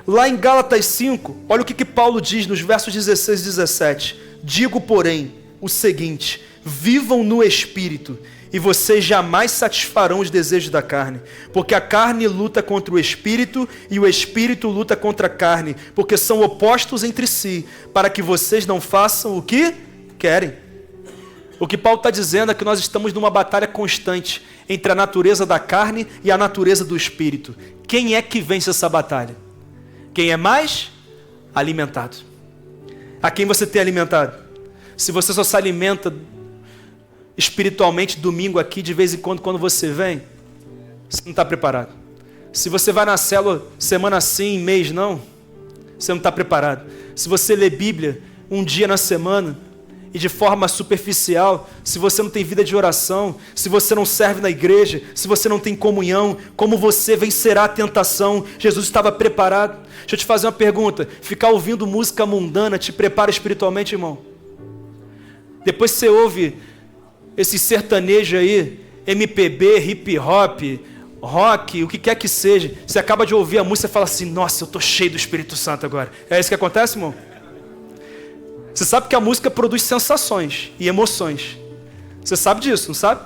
Lá em Gálatas 5, olha o que Paulo diz nos versos 16 e 17. Digo, porém, o seguinte, vivam no Espírito, e vocês jamais satisfarão os desejos da carne, porque a carne luta contra o Espírito, e o Espírito luta contra a carne, porque são opostos entre si, para que vocês não façam o que querem. O que Paulo está dizendo é que nós estamos numa batalha constante entre a natureza da carne e a natureza do Espírito. Quem é que vence essa batalha? Quem é mais alimentado. A quem você tem alimentado? Se você só se alimenta espiritualmente domingo aqui, de vez em quando você vem, você não está preparado. Se você vai na célula semana sim, mês não, você não está preparado. Se você lê Bíblia um dia na semana e de forma superficial, se você não tem vida de oração, se você não serve na igreja, se você não tem comunhão, como você vencerá a tentação? Jesus estava preparado. Deixa eu te fazer uma pergunta, ficar ouvindo música mundana te prepara espiritualmente, irmão? Depois você ouve esse sertanejo aí, MPB, hip hop, rock, o que quer que seja. Você acaba de ouvir a música e fala assim, nossa, eu estou cheio do Espírito Santo agora. É isso que acontece, irmão? Você sabe que a música produz sensações e emoções. Você sabe disso, não sabe?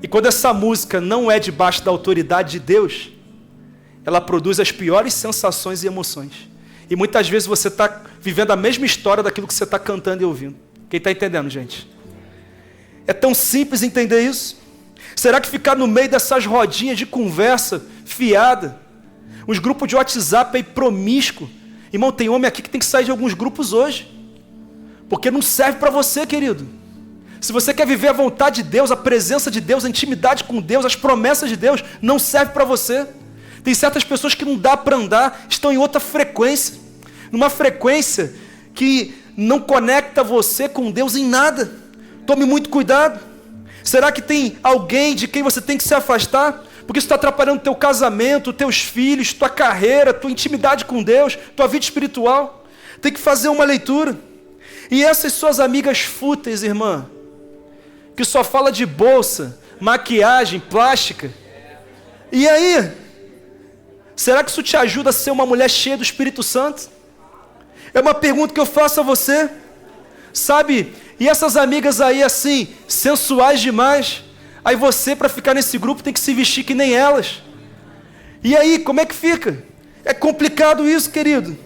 E quando essa música não é debaixo da autoridade de Deus, ela produz as piores sensações e emoções. E muitas vezes você está vivendo a mesma história daquilo que você está cantando e ouvindo. Quem está entendendo, gente? É tão simples entender isso? Será que ficar no meio dessas rodinhas de conversa fiada, uns grupos de WhatsApp aí promíscuo? Irmão, tem homem aqui que tem que sair de alguns grupos hoje, porque não serve para você, querido. Se você quer viver a vontade de Deus, a presença de Deus, a intimidade com Deus, as promessas de Deus, não serve para você. Tem certas pessoas que não dá para andar, estão em outra frequência, numa frequência que não conecta você com Deus em nada. Tome muito cuidado. Será que tem alguém de quem você tem que se afastar? Porque isso está atrapalhando teu casamento, teus filhos, tua carreira, tua intimidade com Deus, tua vida espiritual. Tem que fazer uma leitura. E essas suas amigas fúteis, irmã, que só fala de bolsa, maquiagem, plástica. E aí? Será que isso te ajuda a ser uma mulher cheia do Espírito Santo? É uma pergunta que eu faço a você. Sabe? E essas amigas aí assim, sensuais demais. Aí você, para ficar nesse grupo, tem que se vestir que nem elas. E aí, como é que fica? É complicado isso, querido.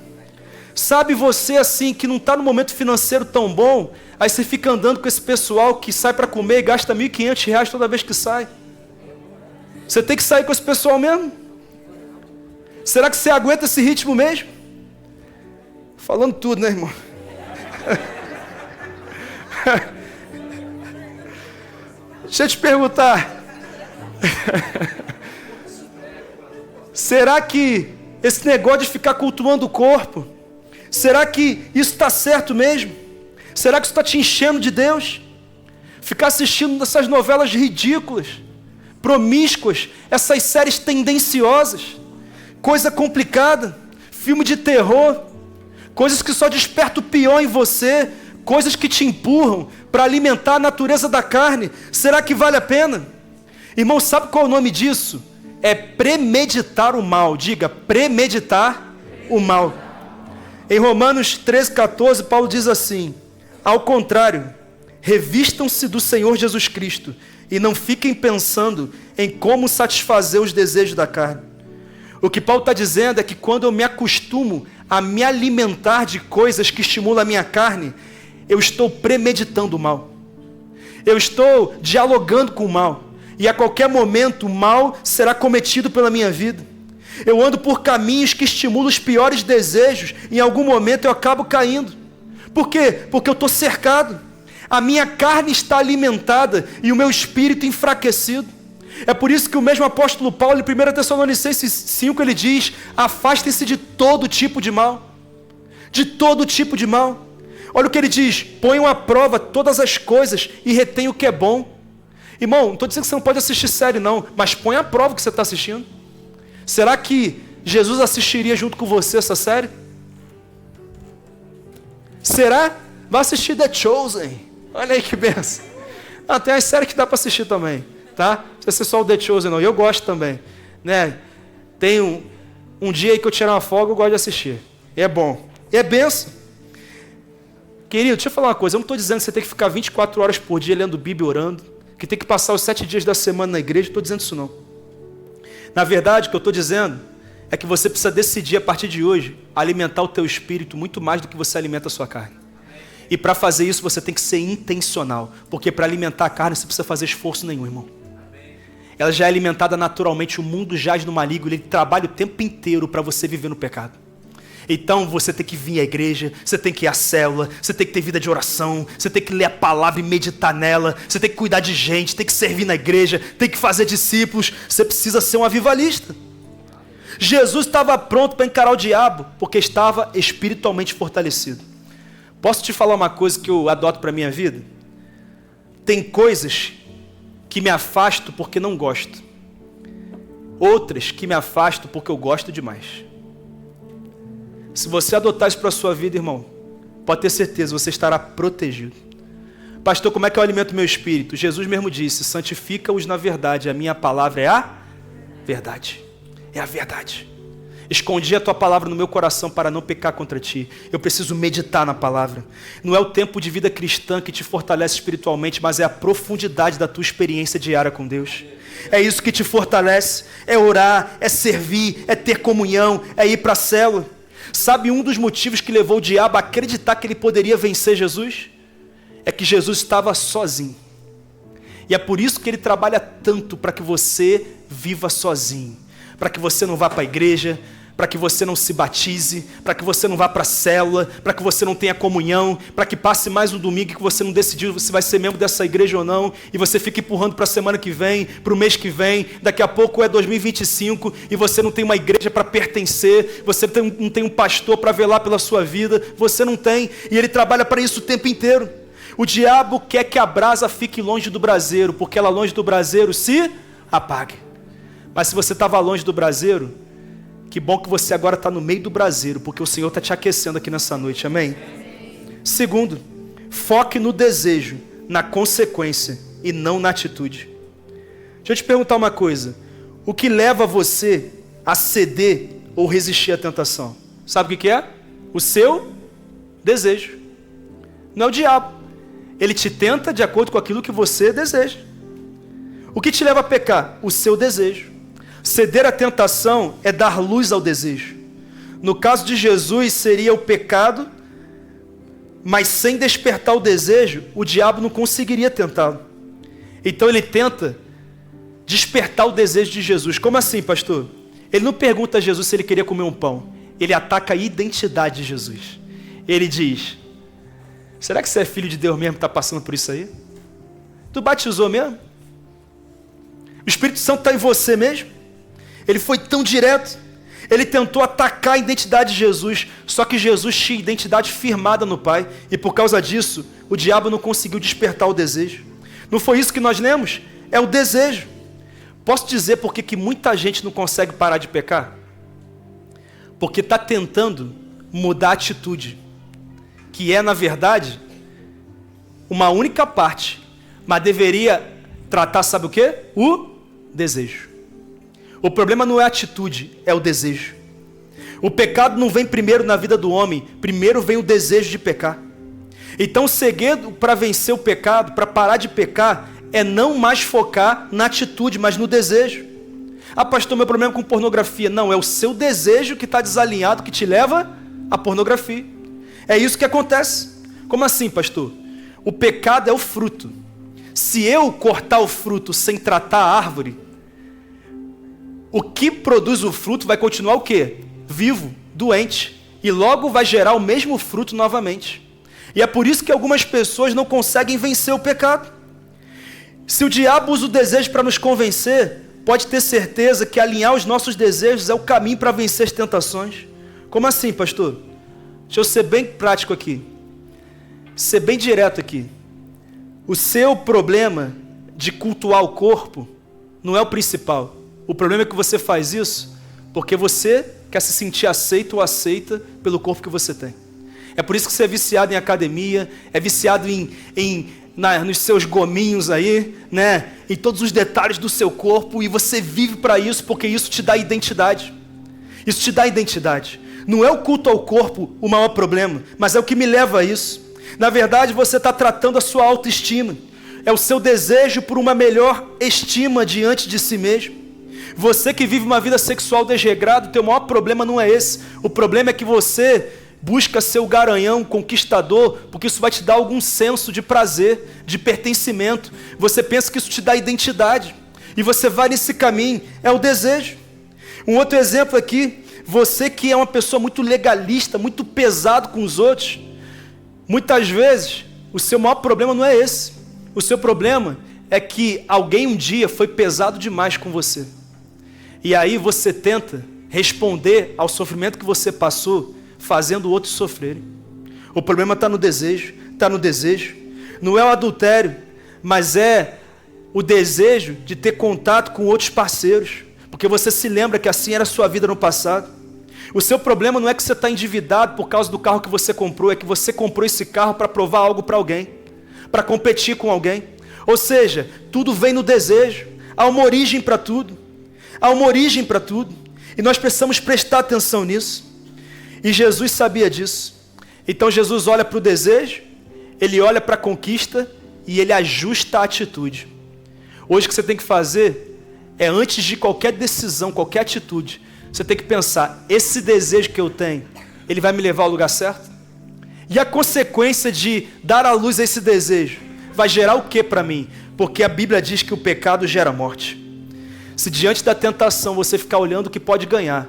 Sabe você assim, que não está no momento financeiro tão bom, aí você fica andando com esse pessoal que sai para comer e gasta R$1.500 toda vez que sai. Você tem que sair com esse pessoal mesmo? Será que você aguenta esse ritmo mesmo? Falando tudo, né, irmão? Deixa eu te perguntar. Será que esse negócio de ficar cultuando o corpo, será que isso está certo mesmo? Será que isso está te enchendo de Deus? Ficar assistindo essas novelas ridículas, promíscuas, essas séries tendenciosas, coisa complicada, filme de terror, coisas que só despertam o pior em você, coisas que te empurram para alimentar a natureza da carne. Será que vale a pena? Irmão, sabe qual é o nome disso? É premeditar o mal. Diga, premeditar o mal. Em Romanos 13:14, Paulo diz assim: ao contrário, revistam-se do Senhor Jesus Cristo e não fiquem pensando em como satisfazer os desejos da carne. O que Paulo está dizendo é que quando eu me acostumo a me alimentar de coisas que estimulam a minha carne, eu estou premeditando o mal. Eu estou dialogando com o mal. E a qualquer momento o mal será cometido pela minha vida. Eu ando por caminhos que estimulam os piores desejos. Em algum momento eu acabo caindo. Por quê? Porque eu estou cercado. A minha carne está alimentada e o meu espírito enfraquecido. É por isso que o mesmo apóstolo Paulo, em 1 Tessalonicenses 5, ele diz: afastem-se de todo tipo de mal. De todo tipo de mal. Olha o que ele diz: ponham à prova todas as coisas e retenham o que é bom. Irmão, não estou dizendo que você não pode assistir série não, mas põe à prova o que você está assistindo. Será que Jesus assistiria junto com você essa série? Será? Vai assistir The Chosen. Olha aí que benção. Ah, tem as séries que dá para assistir também, tá? Não precisa ser só o The Chosen não, eu gosto também, né? Tem um dia aí que eu tirar uma folga, eu gosto de assistir. É bom. É benção. Querido, deixa eu falar uma coisa. Eu não estou dizendo que você tem que ficar 24 horas por dia lendo Bíblia e orando, que tem que passar os 7 dias da semana na igreja. Não estou dizendo isso não. Na verdade, o que eu estou dizendo é que você precisa decidir a partir de hoje alimentar o teu espírito muito mais do que você alimenta a sua carne. E para fazer isso você tem que ser intencional, porque para alimentar a carne você precisa fazer esforço nenhum, irmão. Ela já é alimentada naturalmente, o mundo jaz no maligno, ele trabalha o tempo inteiro para você viver no pecado. Então você tem que vir à igreja, você tem que ir à célula, você tem que ter vida de oração, você tem que ler a palavra e meditar nela, você tem que cuidar de gente, tem que servir na igreja, tem que fazer discípulos, você precisa ser um avivalista. Jesus estava pronto para encarar o diabo, porque estava espiritualmente fortalecido. Posso te falar uma coisa que eu adoto para a minha vida? Tem coisas que me afasto porque não gosto, outras que me afasto porque eu gosto demais. Se você adotar isso para a sua vida, irmão, pode ter certeza, você estará protegido. Pastor, como é que eu alimento meu espírito? Jesus mesmo disse, santifica-os na verdade, a minha palavra é a verdade. É a verdade. Escondi a tua palavra no meu coração para não pecar contra ti. Eu preciso meditar na palavra. Não é o tempo de vida cristã que te fortalece espiritualmente, mas é a profundidade da tua experiência diária com Deus. É isso que te fortalece, é orar, é servir, é ter comunhão, é ir para a célula. Sabe um dos motivos que levou o diabo a acreditar que ele poderia vencer Jesus? É que Jesus estava sozinho. E é por isso que ele trabalha tanto para que você viva sozinho. Para que você não vá para a igreja, para que você não se batize, para que você não vá para a célula, para que você não tenha comunhão, para que passe mais um domingo que você não decidiu se vai ser membro dessa igreja ou não, e você fica empurrando para a semana que vem, para o mês que vem, daqui a pouco é 2025, e você não tem uma igreja para pertencer, você não tem um pastor para velar pela sua vida, você não tem, e ele trabalha para isso o tempo inteiro. O diabo quer que a brasa fique longe do braseiro, porque ela longe do braseiro se apague. Mas se você estava longe do braseiro, que bom que você agora está no meio do braseiro, porque o Senhor está te aquecendo aqui nessa noite, amém? Segundo, foque no desejo, na consequência e não na atitude. Deixa eu te perguntar uma coisa, o que leva você a ceder ou resistir à tentação? Sabe o que é? O seu desejo. Não é o diabo. Ele te tenta de acordo com aquilo que você deseja. O que te leva a pecar? O seu desejo. Ceder à tentação é dar luz ao desejo. No caso de Jesus, seria o pecado, mas sem despertar o desejo, o diabo não conseguiria tentá-lo. Então ele tenta despertar o desejo de Jesus. Como assim, pastor? Ele não pergunta a Jesus se ele queria comer um pão. Ele ataca a identidade de Jesus. Ele diz, será que você é filho de Deus mesmo que está passando por isso aí? Tu batizou mesmo? O Espírito Santo está em você mesmo? Ele foi tão direto. Ele tentou atacar a identidade de Jesus. Só que Jesus tinha identidade firmada no Pai. E por causa disso, o diabo não conseguiu despertar o desejo. Não foi isso que nós lemos? É o desejo. Posso dizer por que muita gente não consegue parar de pecar? Porque está tentando mudar a atitude. Que é, na verdade, uma única parte. Mas deveria tratar, sabe o quê? O desejo. O problema não é a atitude, é o desejo. O pecado não vem primeiro na vida do homem, primeiro vem o desejo de pecar. Então o segredo para vencer o pecado, para parar de pecar, é não mais focar na atitude, mas no desejo. Ah, pastor, meu problema é com pornografia. Não, é o seu desejo que está desalinhado, que te leva à pornografia. É isso que acontece. Como assim, pastor? O pecado é o fruto. Se eu cortar o fruto sem tratar a árvore, o que produz o fruto vai continuar o quê? Vivo, doente. E logo vai gerar o mesmo fruto novamente. E é por isso que algumas pessoas não conseguem vencer o pecado. Se o diabo usa o desejo para nos convencer, pode ter certeza que alinhar os nossos desejos é o caminho para vencer as tentações. Como assim, pastor? Deixa eu ser bem prático aqui. Ser bem direto aqui. O seu problema de cultuar o corpo não é o principal. O problema é que você faz isso porque você quer se sentir aceito ou aceita pelo corpo que você tem. É por isso que você é viciado em academia, é viciado nos seus gominhos aí, né? Em todos os detalhes do seu corpo, e você vive para isso porque isso te dá identidade. Isso te dá identidade. Não é o culto ao corpo o maior problema, mas é o que me leva a isso. Na verdade, você está tratando a sua autoestima. É o seu desejo por uma melhor estima diante de si mesmo. Você que vive uma vida sexual desregrada, o teu maior problema não é esse. O problema é que você busca ser o garanhão, conquistador, porque isso vai te dar algum senso de prazer, de pertencimento. Você pensa que isso te dá identidade. E você vai nesse caminho, é o desejo. Um outro exemplo aqui, você que é uma pessoa muito legalista, muito pesado com os outros, muitas vezes o seu maior problema não é esse. O seu problema é que alguém um dia foi pesado demais com você. E aí você tenta responder ao sofrimento que você passou, fazendo outros sofrerem. O problema está no desejo, está no desejo. Não é o adultério, mas é o desejo de ter contato com outros parceiros, porque você se lembra que assim era a sua vida no passado. O seu problema não é que você está endividado por causa do carro que você comprou, é que você comprou esse carro para provar algo para alguém para competir com alguém. Ou seja, tudo vem no desejo. Há uma origem para tudo. Há uma origem para tudo. E nós precisamos prestar atenção nisso. E Jesus sabia disso. Então Jesus olha para o desejo, ele olha para a conquista e ele ajusta a atitude. Hoje o que você tem que fazer é, antes de qualquer decisão, qualquer atitude, você tem que pensar, esse desejo que eu tenho, ele vai me levar ao lugar certo? E a consequência de dar à luz a esse desejo vai gerar o que para mim? Porque a Bíblia diz que o pecado gera morte. Se diante da tentação você ficar olhando o que pode ganhar,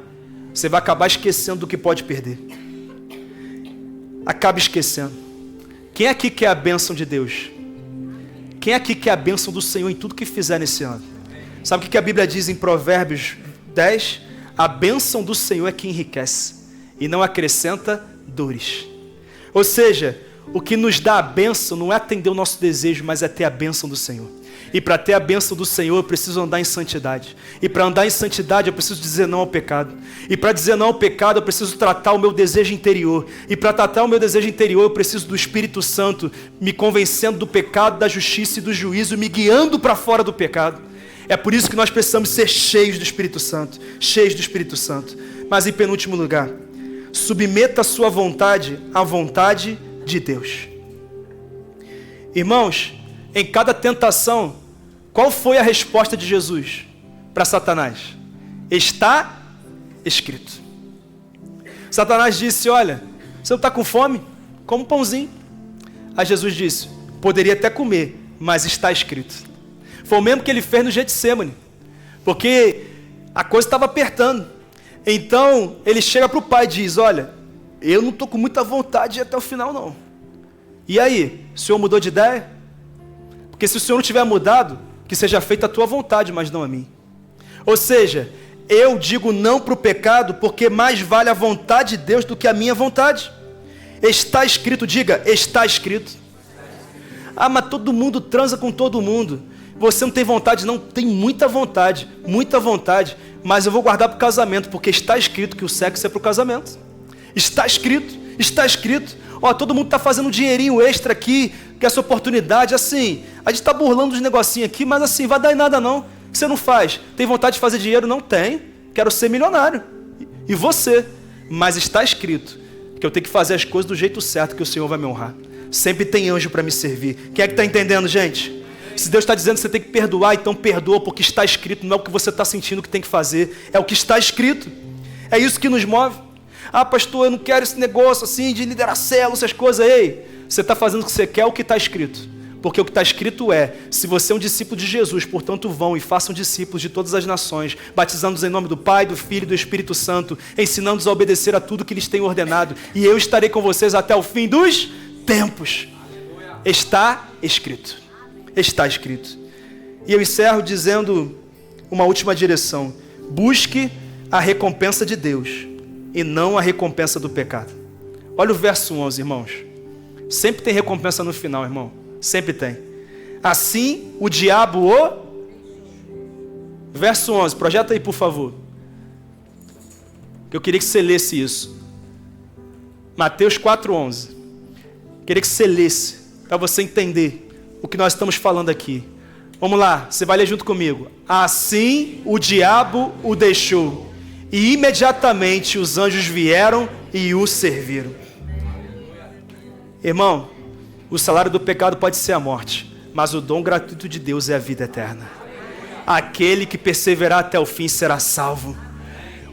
você vai acabar esquecendo do que pode perder. Acaba esquecendo. Quem aqui quer a bênção de Deus? Quem aqui quer a bênção do Senhor em tudo que fizer nesse ano? Sabe o que a Bíblia diz em Provérbios 10? A bênção do Senhor é que enriquece e não acrescenta dores. Ou seja, o que nos dá a bênção não é atender o nosso desejo, mas é ter a bênção do Senhor. E para ter a bênção do Senhor, eu preciso andar em santidade. E para andar em santidade, eu preciso dizer não ao pecado. E para dizer não ao pecado, eu preciso tratar o meu desejo interior. E para tratar o meu desejo interior, eu preciso do Espírito Santo me convencendo do pecado, da justiça e do juízo, me guiando para fora do pecado. É por isso que nós precisamos ser cheios do Espírito Santo. Cheios do Espírito Santo. Mas em penúltimo lugar, submeta a sua vontade à vontade de Deus. Irmãos, em cada tentação, qual foi a resposta de Jesus para Satanás? Está escrito. Satanás disse, olha, você não está com fome? Come um pãozinho. Aí Jesus disse, poderia até comer, mas está escrito. Foi o mesmo que ele fez no Getsemane, porque a coisa estava apertando. Então, ele chega para o pai e diz, olha, eu não estou com muita vontade de ir até o final, não. E aí, o senhor mudou de ideia? Porque se o senhor não tiver mudado, que seja feita a tua vontade, mas não a mim. Ou seja, eu digo não para o pecado, porque mais vale a vontade de Deus do que a minha vontade. Está escrito, diga, está escrito. Ah, mas todo mundo transa com todo mundo. Você não tem vontade? Não, tem muita vontade, mas eu vou guardar para o casamento, porque está escrito que o sexo é para o casamento. Está escrito, está escrito. Ó, todo mundo está fazendo um dinheirinho extra aqui, que essa oportunidade, assim, a gente está burlando os negocinhos aqui, mas assim, vai dar em nada não. O que você não faz? Tem vontade de fazer dinheiro? Não tem. Quero ser milionário. E você? Mas está escrito que eu tenho que fazer as coisas do jeito certo, que o Senhor vai me honrar. Sempre tem anjo para me servir. Quem é que está entendendo, gente? Se Deus está dizendo que você tem que perdoar, então perdoa, porque está escrito, não é o que você está sentindo que tem que fazer, é o que está escrito. É isso que nos move. Ah, pastor, eu não quero esse negócio assim de liderar célula, essas coisas. Ei, você está fazendo o que você quer, o que está escrito. Porque o que está escrito é, se você é um discípulo de Jesus, portanto vão e façam discípulos de todas as nações, batizando-os em nome do Pai, do Filho e do Espírito Santo, ensinando-os a obedecer a tudo que lhes tenho ordenado, e eu estarei com vocês até o fim dos tempos. Está escrito. Está escrito. E eu encerro dizendo uma última direção. Busque a recompensa de Deus e não a recompensa do pecado. Olha o verso 11, irmãos. Sempre tem recompensa no final, irmão. Sempre tem. Assim o diabo Verso 11, projeta aí por favor. Eu queria que você lesse isso. Mateus 4:11. Queria que você lesse, para você entender o que nós estamos falando aqui. Vamos lá, você vai ler junto comigo. Assim o diabo o deixou, e imediatamente os anjos vieram e o serviram. Irmão, o salário do pecado pode ser a morte, mas o dom gratuito de Deus é a vida eterna. Aquele que perseverar até o fim será salvo.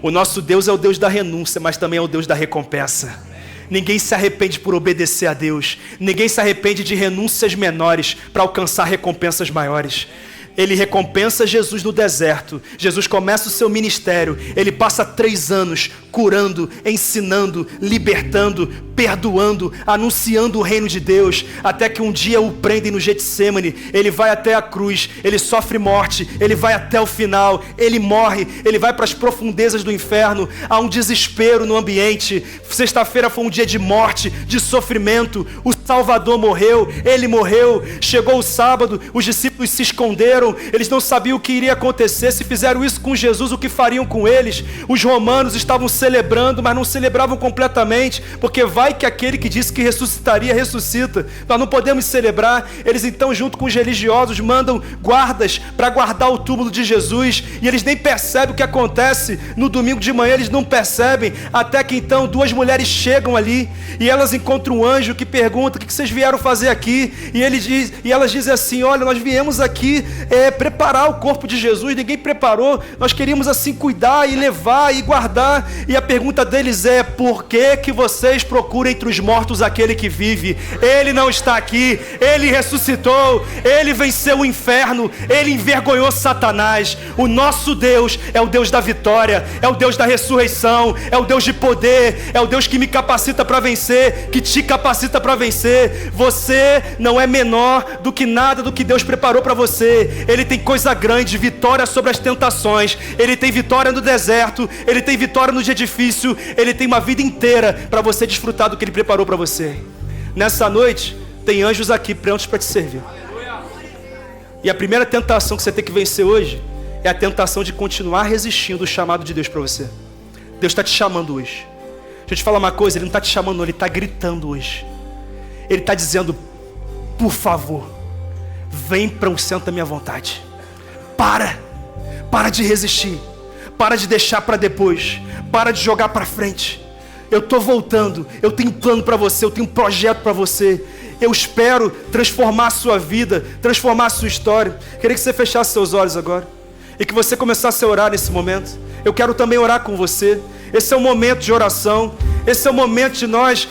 O nosso Deus é o Deus da renúncia, mas também é o Deus da recompensa. Ninguém se arrepende por obedecer a Deus. Ninguém se arrepende de renúncias menores para alcançar recompensas maiores. Ele recompensa Jesus no deserto. Jesus começa o seu ministério. Ele passa 3 anos curando, ensinando, libertando, perdoando, anunciando o reino de Deus, até que um dia o prendem no Getsemane. Ele vai até a cruz, ele sofre morte, ele vai até o final, ele morre, ele vai para as profundezas do inferno. Há um desespero no ambiente. Sexta-feira foi um dia de morte, de sofrimento. O Salvador morreu, ele morreu. Chegou o sábado, os discípulos se esconderam, eles não sabiam o que iria acontecer. Se fizeram isso com Jesus, o que fariam com eles? Os romanos estavam celebrando, mas não celebravam completamente, porque vai que aquele que disse que ressuscitaria, ressuscita. Nós não podemos celebrar. Eles então, junto com os religiosos, mandam guardas para guardar o túmulo de Jesus, e eles nem percebem o que acontece. No domingo de manhã eles não percebem, até que então duas mulheres chegam ali, e elas encontram um anjo que pergunta: o que vocês vieram fazer aqui? E elas dizem assim: olha, nós viemos aqui preparar o corpo de Jesus, ninguém preparou, nós queríamos assim cuidar e levar e guardar. E a pergunta deles é: por que vocês procuram entre os mortos aquele que vive? Ele não está aqui, ele ressuscitou, ele venceu o inferno, ele envergonhou Satanás. O nosso Deus é o Deus da vitória, é o Deus da ressurreição, é o Deus de poder, é o Deus que me capacita para vencer, que te capacita para vencer. Você não é menor do que nada do que Deus preparou para você. Ele tem coisa grande, vitória sobre as tentações, ele tem vitória no deserto, ele tem vitória no dia difícil, ele tem uma vida inteira para você desfrutar do que ele preparou para você. Nessa noite tem anjos aqui prontos para te servir. E a primeira tentação que você tem que vencer hoje é a tentação de continuar resistindo o chamado de Deus para você. Deus está te chamando hoje. Deixa eu te falar uma coisa, ele não está te chamando, ele está gritando hoje. Ele está dizendo: por favor, vem para o centro da minha vontade. Para de resistir, para de deixar para depois, para de jogar para frente. Eu estou voltando, eu tenho um plano para você, eu tenho um projeto para você. Eu espero transformar a sua vida, transformar a sua história. Queria que você fechasse seus olhos agora e que você começasse a orar nesse momento. Eu quero também orar com você. Esse é um momento de oração. Esse é o momento de nós